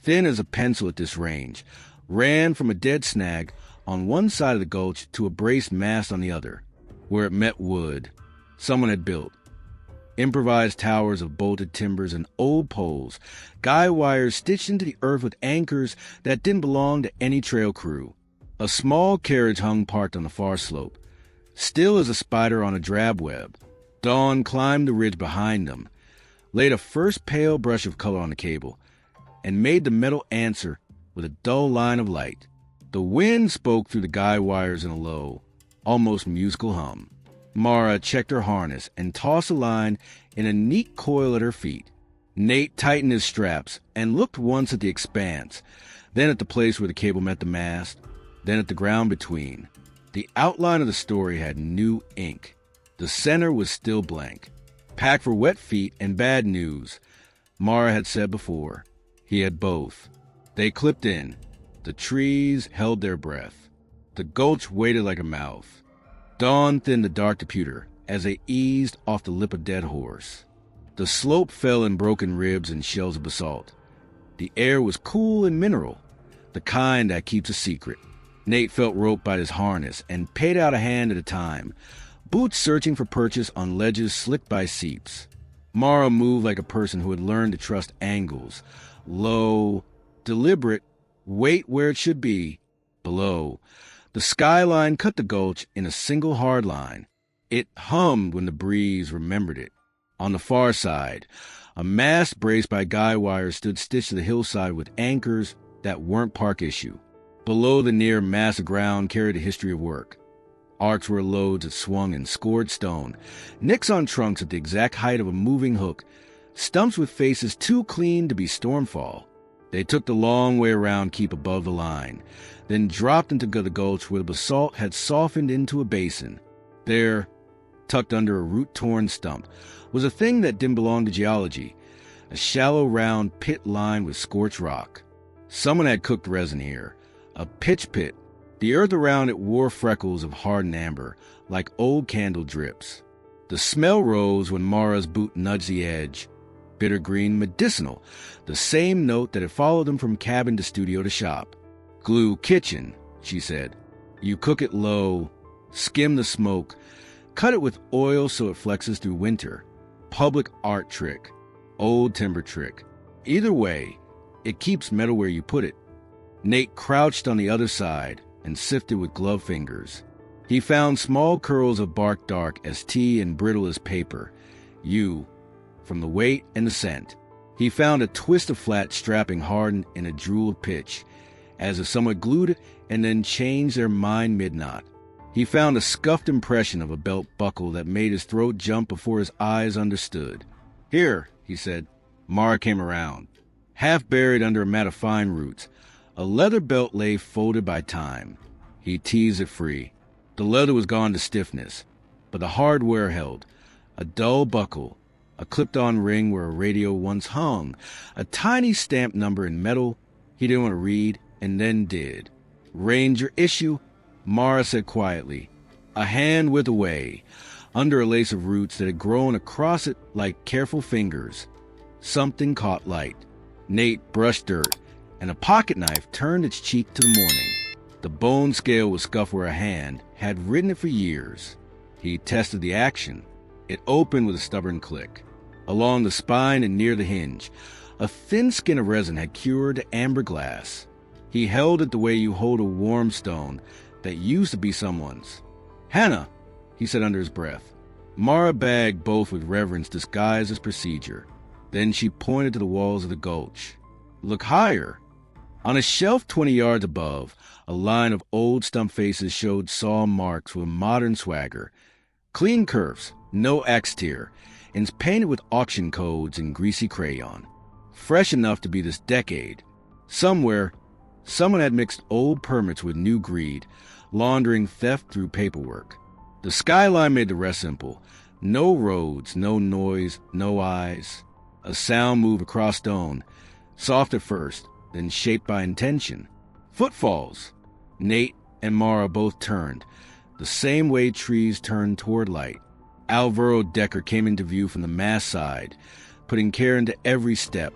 thin as a pencil at this range, ran from a dead snag on one side of the gulch to a braced mast on the other, where it met wood someone had built. Improvised towers of bolted timbers and old poles, guy wires stitched into the earth with anchors that didn't belong to any trail crew. A small carriage hung parked on the far slope, still as a spider on a drab web. Dawn climbed the ridge behind them, laid a first pale brush of color on the cable, and made the metal answer with a dull line of light. The wind spoke through the guy wires in a low, almost musical hum. Mara checked her harness and tossed a line in a neat coil at her feet. Nate tightened his straps and looked once at the expanse, then at the place where the cable met the mast, then at the ground between. The outline of the story had new ink. The center was still blank. Packed for wet feet and bad news, Mara had said before. He had both. They clipped in. The trees held their breath. The gulch waited like a mouth. Dawn thinned the dark to pewter as they eased off the lip of Dead Horse. The slope fell in broken ribs and shells of basalt. The air was cool and mineral, the kind that keeps a secret. Nate felt roped by his harness and paid out a hand at a time, boots searching for purchase on ledges slicked by seeps. Mara moved like a person who had learned to trust angles. Low, deliberate, weight where it should be. Below, the skyline cut the gulch in a single hard line. It hummed when the breeze remembered it. On the far side, a mast braced by guy wires stood stitched to the hillside with anchors that weren't park issue. Below the near mass of ground carried a history of work. Arcs were loads that swung in scored stone, nicks on trunks at the exact height of a moving hook, stumps with faces too clean to be stormfall. They took the long way around keep above the line, then dropped into the gulch where the basalt had softened into a basin. There, tucked under a root-torn stump, was a thing that didn't belong to geology, a shallow round pit lined with scorched rock. Someone had cooked resin here, a pitch pit. The earth around it wore freckles of hardened amber, like old candle drips. The smell rose when Mara's boot nudged the edge. Bitter green, medicinal, the same note that had followed them from cabin to studio to shop. Glue kitchen, she said. You cook it low, skim the smoke, cut it with oil so it flexes through winter. Public art trick, old timber trick. Either way, it keeps metal where you put it. Nate crouched on the other side and sifted with gloved fingers. He found small curls of bark dark as tea and brittle as paper. From the weight and the scent. He found a twist of flat strapping hardened in a drooled pitch, as if someone glued it and then changed their mind mid-knot. He found a scuffed impression of a belt buckle that made his throat jump before his eyes understood. Here, he said. Mara came around. Half buried under a mat of fine roots, a leather belt lay folded by time. He teased it free. The leather was gone to stiffness, but the hardware held. A dull buckle, a clipped-on ring where a radio once hung, a tiny stamped number in metal he didn't want to read, and then did. Ranger issue, Mara said quietly, a hand width away, under a lace of roots that had grown across it like careful fingers. Something caught light. Nate brushed dirt, and a pocket knife turned its cheek to the morning. The bone scale was scuffed where a hand had ridden it for years. He tested the action. It opened with a stubborn click. Along the spine and near the hinge, a thin skin of resin had cured amber glass. He held it the way you hold a warm stone that used to be someone's. "Hannah," he said under his breath. Mara bagged both with reverence disguised as procedure. Then she pointed to the walls of the gulch. "Look higher." On a shelf 20 yards above, a line of old stump faces showed saw marks with a modern swagger. Clean curves, no axe tear, and painted with auction codes in greasy crayon. Fresh enough to be this decade. Somewhere, someone had mixed old permits with new greed, laundering theft through paperwork. The skyline made the rest simple. No roads, no noise, no eyes. A sound moved across stone, soft at first, then shaped by intention. Footfalls. Nate and Mara both turned, the same way trees turn toward light. Alvaro Decker came into view from the mass side, putting care into every step,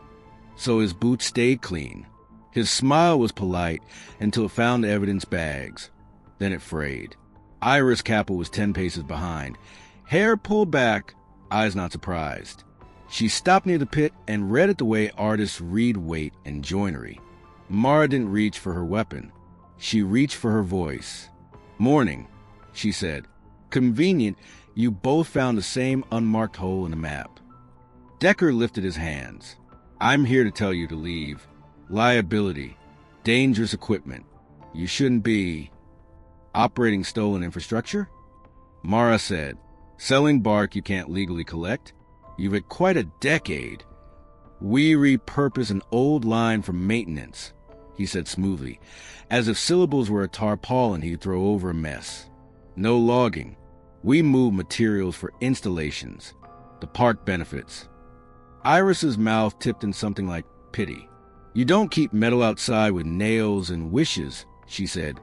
so his boots stayed clean. His smile was polite until it found the evidence bags. Then it frayed. Iris Capel was 10 paces behind. Hair pulled back, eyes not surprised. She stopped near the pit and read it the way artists read weight and joinery. Mara didn't reach for her weapon. She reached for her voice. "Morning," she said. "Convenient, you both found the same unmarked hole in the map." Decker lifted his hands. "I'm here to tell you to leave. Liability. Dangerous equipment. You shouldn't be operating stolen infrastructure?" Mara said, "Selling bark you can't legally collect. You've had quite a decade." "We repurpose an old line for maintenance," he said smoothly, as if syllables were a tarpaulin he'd throw over a mess. "No logging. We move materials for installations. The park benefits." Iris's mouth tipped in something like pity. "You don't keep metal outside with nails and wishes," she said,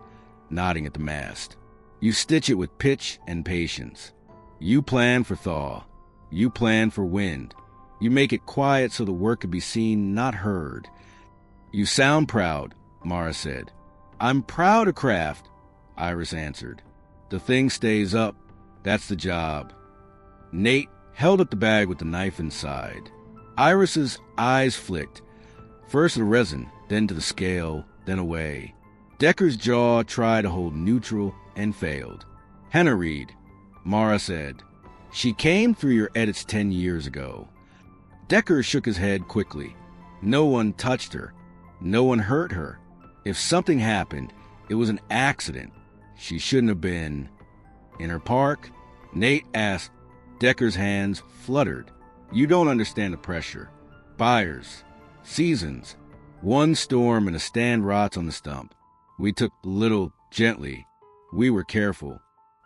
nodding at the mast. "You stitch it with pitch and patience. You plan for thaw. You plan for wind. You make it quiet so the work can be seen, not heard." "You sound proud," Mara said. "I'm proud of craft," Iris answered. "The thing stays up. That's the job." Nate held up the bag with the knife inside. Iris's eyes flicked, first to the resin, then to the scale, then away. Decker's jaw tried to hold neutral and failed. "Hannah Reed," Mara said. "She came through your edits 10 years ago." Decker shook his head quickly. No one touched her. No one hurt her. If something happened, it was an accident. She shouldn't have been. "In her park?" Nate asked. Decker's hands fluttered. "You don't understand the pressure. Buyers. Seasons. One storm and a stand rots on the stump. We took little gently. We were careful.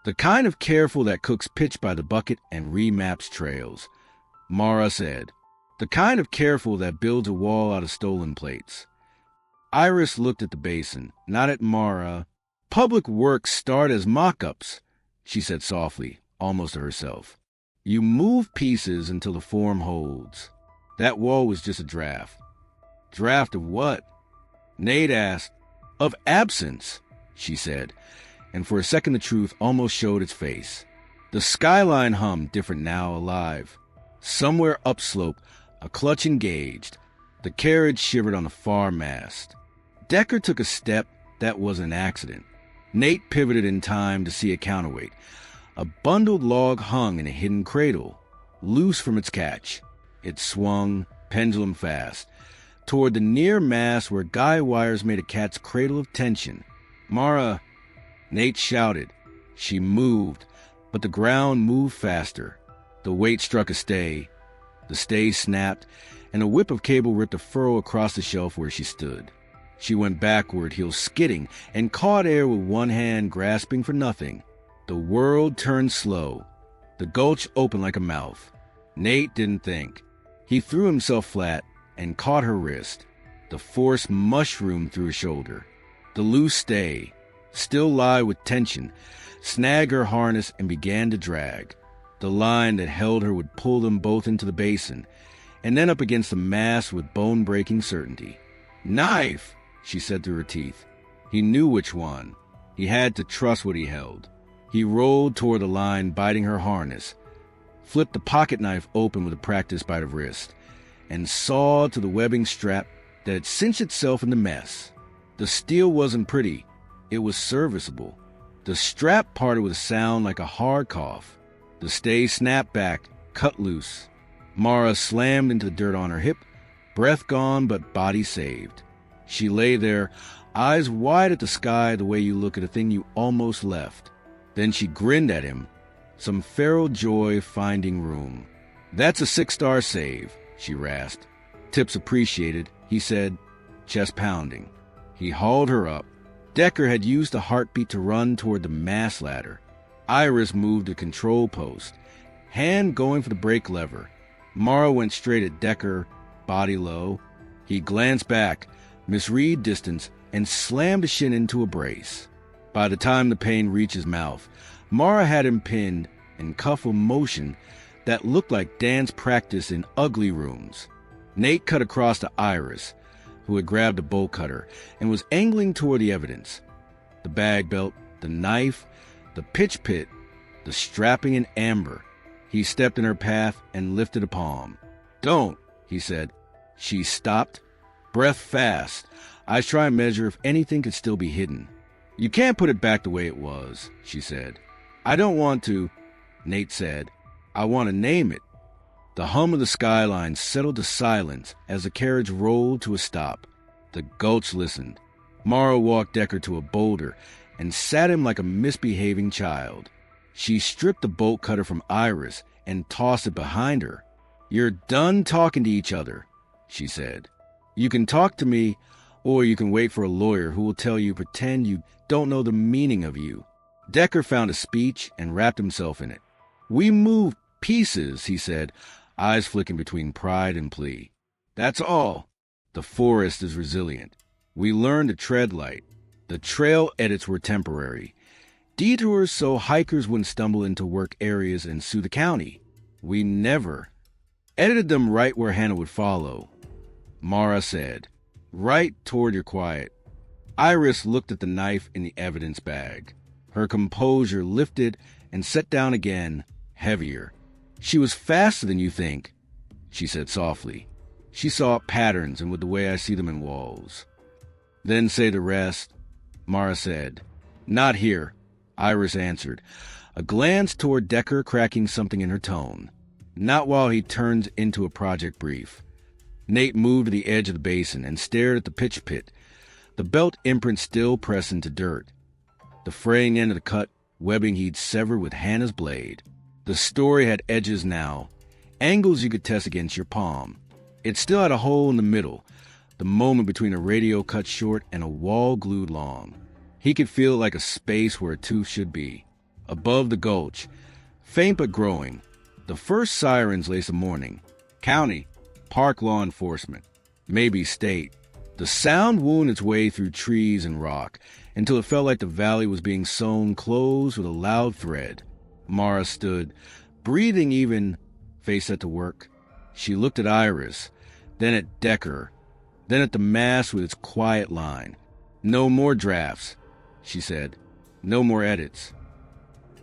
The kind of careful that cooks pitch by the bucket and remaps trails," Mara said. "The kind of careful that builds a wall out of stolen plates." Iris looked at the basin, not at Mara. "Public works start as mock-ups," she said softly, almost to herself. "You move pieces until the form holds. That wall was just a draft." "Draft of what?" Nate asked. "Of absence," she said, and for a second the truth almost showed its face. The skyline hummed, different now, alive. Somewhere upslope, a clutch engaged. The carriage shivered on the far mast. Decker took a step that was an accident. Nate pivoted in time to see a counterweight. A bundled log hung in a hidden cradle, loose from its catch. It swung, pendulum fast, toward the near mast where guy wires made a cat's cradle of tension. "Mara!" Nate shouted. She moved, but the ground moved faster. The weight struck a stay. The stay snapped, and a whip of cable ripped a furrow across the shelf where she stood. She went backward, heels skidding, and caught air with one hand grasping for nothing. The world turned slow. The gulch opened like a mouth. Nate didn't think. He threw himself flat and caught her wrist. The force mushroomed through her shoulder. The loose stay, still live with tension, snagged her harness and began to drag. The line that held her would pull them both into the basin, and then up against the mast with bone-breaking certainty. "Knife!" she said through her teeth. He knew which one. He had to trust what he held. He rolled toward the line, biting her harness. flipped the pocket knife open with a practiced bite of wrist, and sawed to the webbing strap that had cinched itself in the mess. The steel wasn't pretty. It was serviceable. The strap parted with a sound like a hard cough. The stay snapped back, cut loose. Mara slammed into the dirt on her hip, breath gone but body saved. She lay there, eyes wide at the sky the way you look at a thing you almost left. Then she grinned at him, some feral joy finding room. "That's a 6-star save," she rasped. "Tips appreciated," he said, chest pounding. He hauled her up. Decker had used the heartbeat to run toward the mast ladder. Iris moved to control post, hand going for the brake lever. Mara went straight at Decker, body low. He glanced back, misread distance, and slammed a shin into a brace. By the time the pain reached his mouth, Mara had him pinned in cuffle motion that looked like dance practice in ugly rooms. Nate cut across to Iris, who had grabbed a bolt cutter and was angling toward the evidence. The bag belt, the knife, the pitch pit, the strapping in amber. He stepped in her path and lifted a palm. "Don't," he said. She stopped, breath fast. Eyes trying to measure if anything could still be hidden. "You can't put it back the way it was," she said. "I don't want to," Nate said. "I want to name it." The hum of the skyline settled to silence as the carriage rolled to a stop. The Gulch listened. Mara walked Decker to a boulder and sat him like a misbehaving child. She stripped the bolt cutter from Iris and tossed it behind her. "You're done talking to each other," she said. "You can talk to me, or you can wait for a lawyer who will tell you pretend you don't know the meaning of you." Decker found a speech and wrapped himself in it. "We moved pieces," he said, eyes flicking between pride and plea. "That's all. The forest is resilient. We learned to tread light. The trail edits were temporary. Detours so hikers wouldn't stumble into work areas and sue the county. We never edited them right where Hannah would follow." Mara said, "Right toward your quiet." Iris looked at the knife in the evidence bag. Her composure lifted and set down again, heavier. "She was faster than you think," she said softly. "She saw patterns and with the way I see them in walls." "Then say the rest," Mara said. "Not here," Iris answered, a glance toward Decker cracking something in her tone. "Not while he turns into a project brief." Nate moved to the edge of the basin and stared at the pitch pit, the belt imprint still pressed into dirt. The fraying end of the cut, webbing he'd severed with Hannah's blade. The story had edges now, angles you could test against your palm. It still had a hole in the middle, the moment between a radio cut short and a wall glued long. He could feel like a space where a tooth should be. Above the gulch, faint but growing, the first sirens laced the morning. County, park law enforcement, maybe state. The sound wound its way through trees and rock until it felt like the valley was being sewn closed with a loud thread. Mara stood, breathing even, face set to work. She looked at Iris, then at Decker, then at the mass with its quiet line. "No more drafts," she said. "No more edits."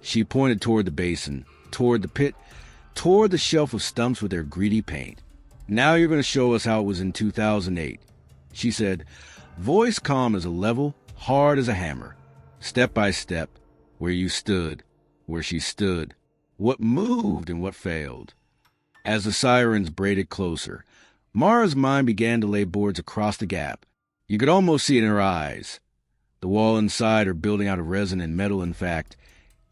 She pointed toward the basin, toward the pit, toward the shelf of stumps with their greedy paint. "Now you're going to show us how it was in 2008, she said, voice calm as a level, hard as a hammer. "Step by step, where you stood, where she stood, what moved and what failed." As the sirens braided closer, Mara's mind began to lay boards across the gap. You could almost see it in her eyes. The wall inside her building out of resin and metal, in fact,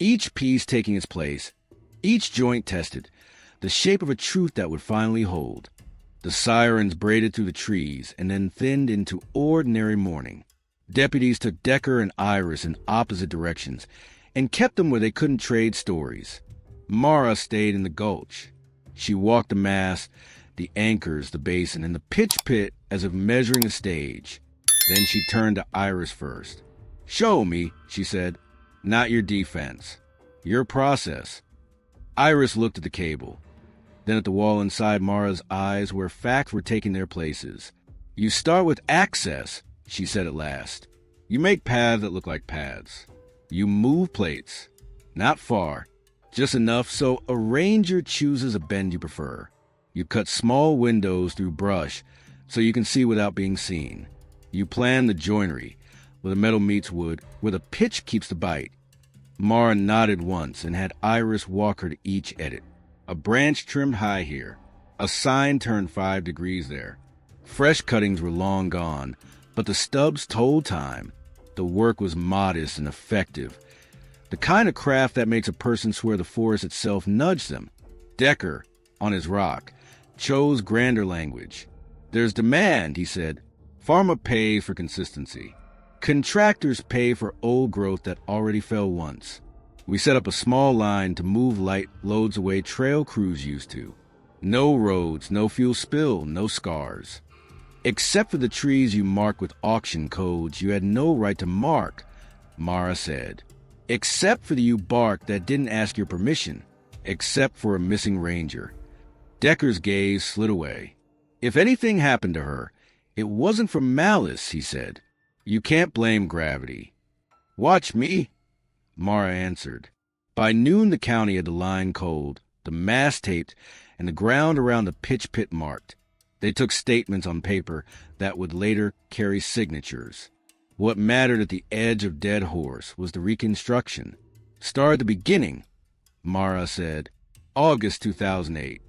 each piece taking its place, each joint tested, the shape of a truth that would finally hold. The sirens braided through the trees and then thinned into ordinary morning. Deputies took Decker and Iris in opposite directions and kept them where they couldn't trade stories. Mara stayed in the gulch. She walked the mast, the anchors, the basin, and the pitch pit as if measuring a stage. Then she turned to Iris first. "Show me," she said. "Not your defense. Your process." Iris looked at the cable, then at the wall inside Mara's eyes where facts were taking their places. "You start with access," she said at last. "You make paths that look like paths. You move plates. Not far. Just enough so a ranger chooses a bend you prefer. You cut small windows through brush so you can see without being seen. You plan the joinery, where the metal meets wood, where the pitch keeps the bite. Mara nodded once and had Iris walk her to each edit. A branch trimmed high here. A sign turned 5 degrees there. Fresh cuttings were long gone, but the stubs told time. The work was modest and effective. The kind of craft that makes a person swear the forest itself nudged them. Decker, on his rock, chose grander language. There's demand, he said. Farmer pays for consistency. Contractors pay for old growth that already fell once. We set up a small line to move light loads away trail crews used to. No roads, no fuel spill, no scars. Except for the trees you mark with auction codes you had no right to mark, Mara said. Except for the you barked that didn't ask your permission. Except for a missing ranger. Decker's gaze slid away. If anything happened to her, it wasn't from malice, he said. You can't blame gravity. Watch me, Mara answered. By noon the county had the line cold, the mast taped, and the ground around the pitch pit marked. They took statements on paper that would later carry signatures. What mattered at the edge of Dead Horse was the reconstruction. Start at the beginning, Mara said. August 2008.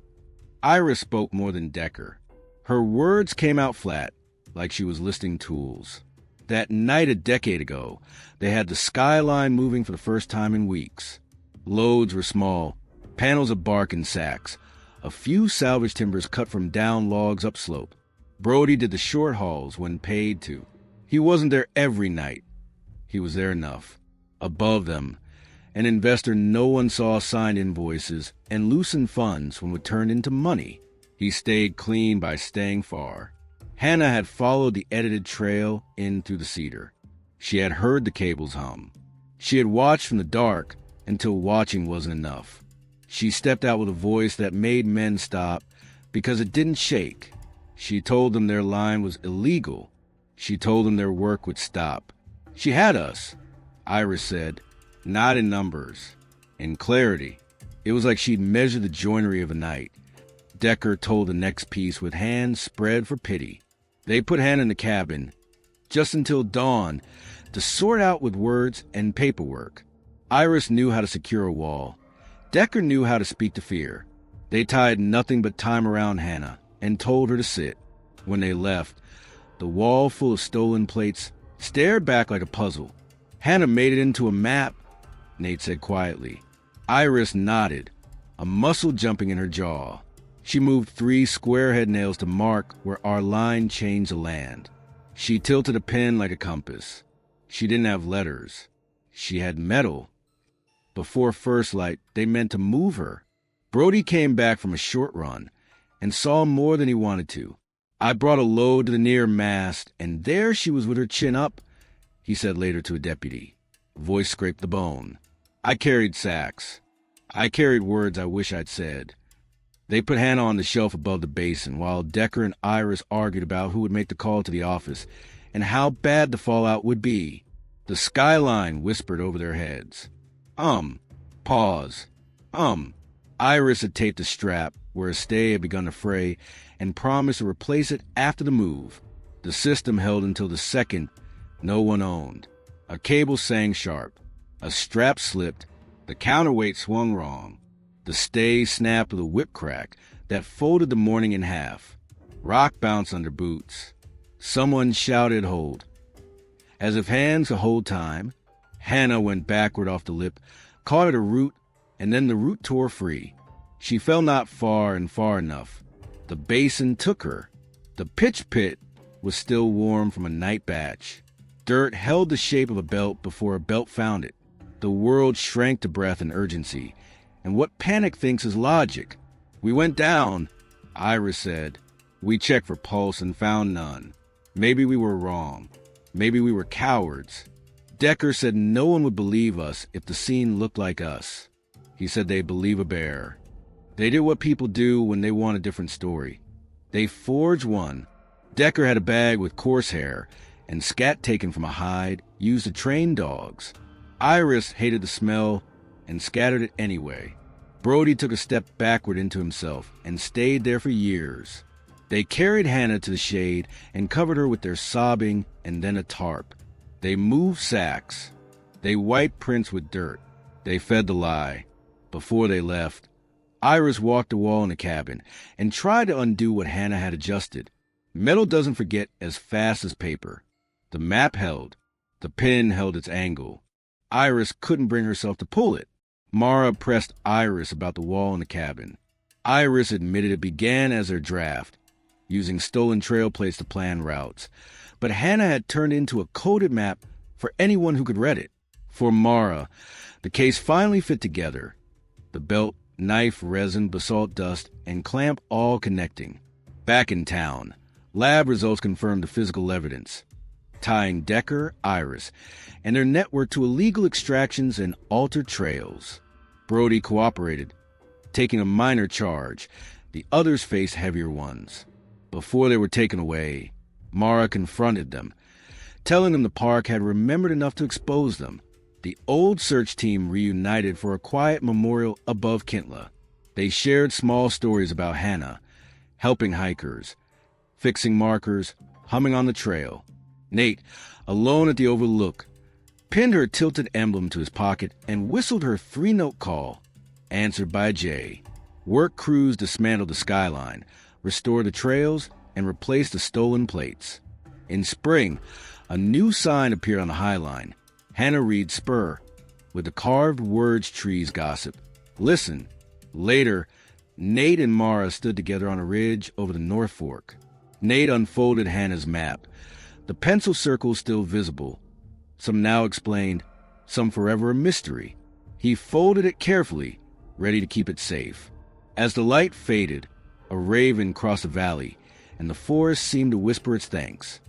Iris spoke more than Decker. Her words came out flat, like she was listing tools. That night a decade ago, they had the skyline moving for the first time in weeks. Loads were small, panels of bark and sacks, a few salvage timbers cut from down logs upslope. Brody did the short hauls when paid to. He wasn't there every night. He was there enough. Above them, an investor no one saw signed invoices and loosened funds when would turn into money. He stayed clean by staying far. Hannah had followed the edited trail in through the cedar. She had heard the cables hum. She had watched from the dark until watching wasn't enough. She stepped out with a voice that made men stop because it didn't shake. She told them their line was illegal. She told them their work would stop. She had us, Iris said, not in numbers, in clarity. It was like she'd measured the joinery of a night. Decker told the next piece with hands spread for pity. They put Hannah in the cabin, just until dawn, to sort out with words and paperwork. Iris knew how to secure a wall. Decker knew how to speak to fear. They tied nothing but time around Hannah and told her to sit. When they left, the wall full of stolen plates stared back like a puzzle. Hannah made it into a map, Nate said quietly. Iris nodded, a muscle jumping in her jaw. She moved 3 square head nails to mark where our line changed the land. She tilted a pen like a compass. She didn't have letters. She had metal. Before first light, they meant to move her. Brody came back from a short run and saw more than he wanted to. I brought a load to the near mast, and there she was with her chin up, he said later to a deputy. Voice scraped the bone. I carried sacks. I carried words I wish I'd said. They put Hannah on the shelf above the basin while Decker and Iris argued about who would make the call to the office and how bad the fallout would be. The skyline whispered over their heads. Pause. Iris had taped a strap where a stay had begun to fray and promised to replace it after the move. The system held until the second no one owned. A cable sang sharp. A strap slipped. The counterweight swung wrong. The stay snapped with a whip crack that folded the morning in half. Rock bounced under boots. Someone shouted, "Hold." As if hands could hold time, Hannah went backward off the lip, caught at a root, and then the root tore free. She fell not far and far enough. The basin took her. The pitch pit was still warm from a night batch. Dirt held the shape of a belt before a belt found it. The world shrank to breath and urgency. And what panic thinks is logic. We went down, Iris said. We checked for pulse and found none. Maybe we were wrong. Maybe we were cowards. Decker said no one would believe us if the scene looked like us. He said they'd believe a bear. They did what people do when they want a different story. They forged one. Decker had a bag with coarse hair and scat taken from a hide used to train dogs. Iris hated the smell and scattered it anyway. Brody took a step backward into himself and stayed there for years. They carried Hannah to the shade and covered her with their sobbing and then a tarp. They moved sacks. They wiped prints with dirt. They fed the lie. Before they left, Iris walked the wall in the cabin and tried to undo what Hannah had adjusted. Metal doesn't forget as fast as paper. The map held. The pin held its angle. Iris couldn't bring herself to pull it. Mara pressed Iris about the wall in the cabin. Iris admitted it began as their draft, using stolen trail plates to plan routes. But Hannah had turned into a coded map for anyone who could read it. For Mara, the case finally fit together. The belt, knife, resin, basalt dust, and clamp all connecting. Back in town, lab results confirmed the physical evidence, tying Decker, Iris, and their network to illegal extractions and altered trails. Brody cooperated, taking a minor charge. The others faced heavier ones. Before they were taken away, Mara confronted them, telling them the park had remembered enough to expose them. The old search team reunited for a quiet memorial above Kintla. They shared small stories about Hannah, helping hikers, fixing markers, humming on the trail. Nate, alone at the overlook, pinned her tilted emblem to his pocket and whistled her 3-note call, answered by Jay. Work crews dismantled the skyline, restored the trails, and replaced the stolen plates. In spring, a new sign appeared on the High Line. Hannah Reed Spur, with the carved words trees gossip. Listen. Later, Nate and Mara stood together on a ridge over the North Fork. Nate unfolded Hannah's map, the pencil circles still visible. Some now explained, some forever a mystery. He folded it carefully, ready to keep it safe. As the light faded, a raven crossed the valley, and the forest seemed to whisper its thanks.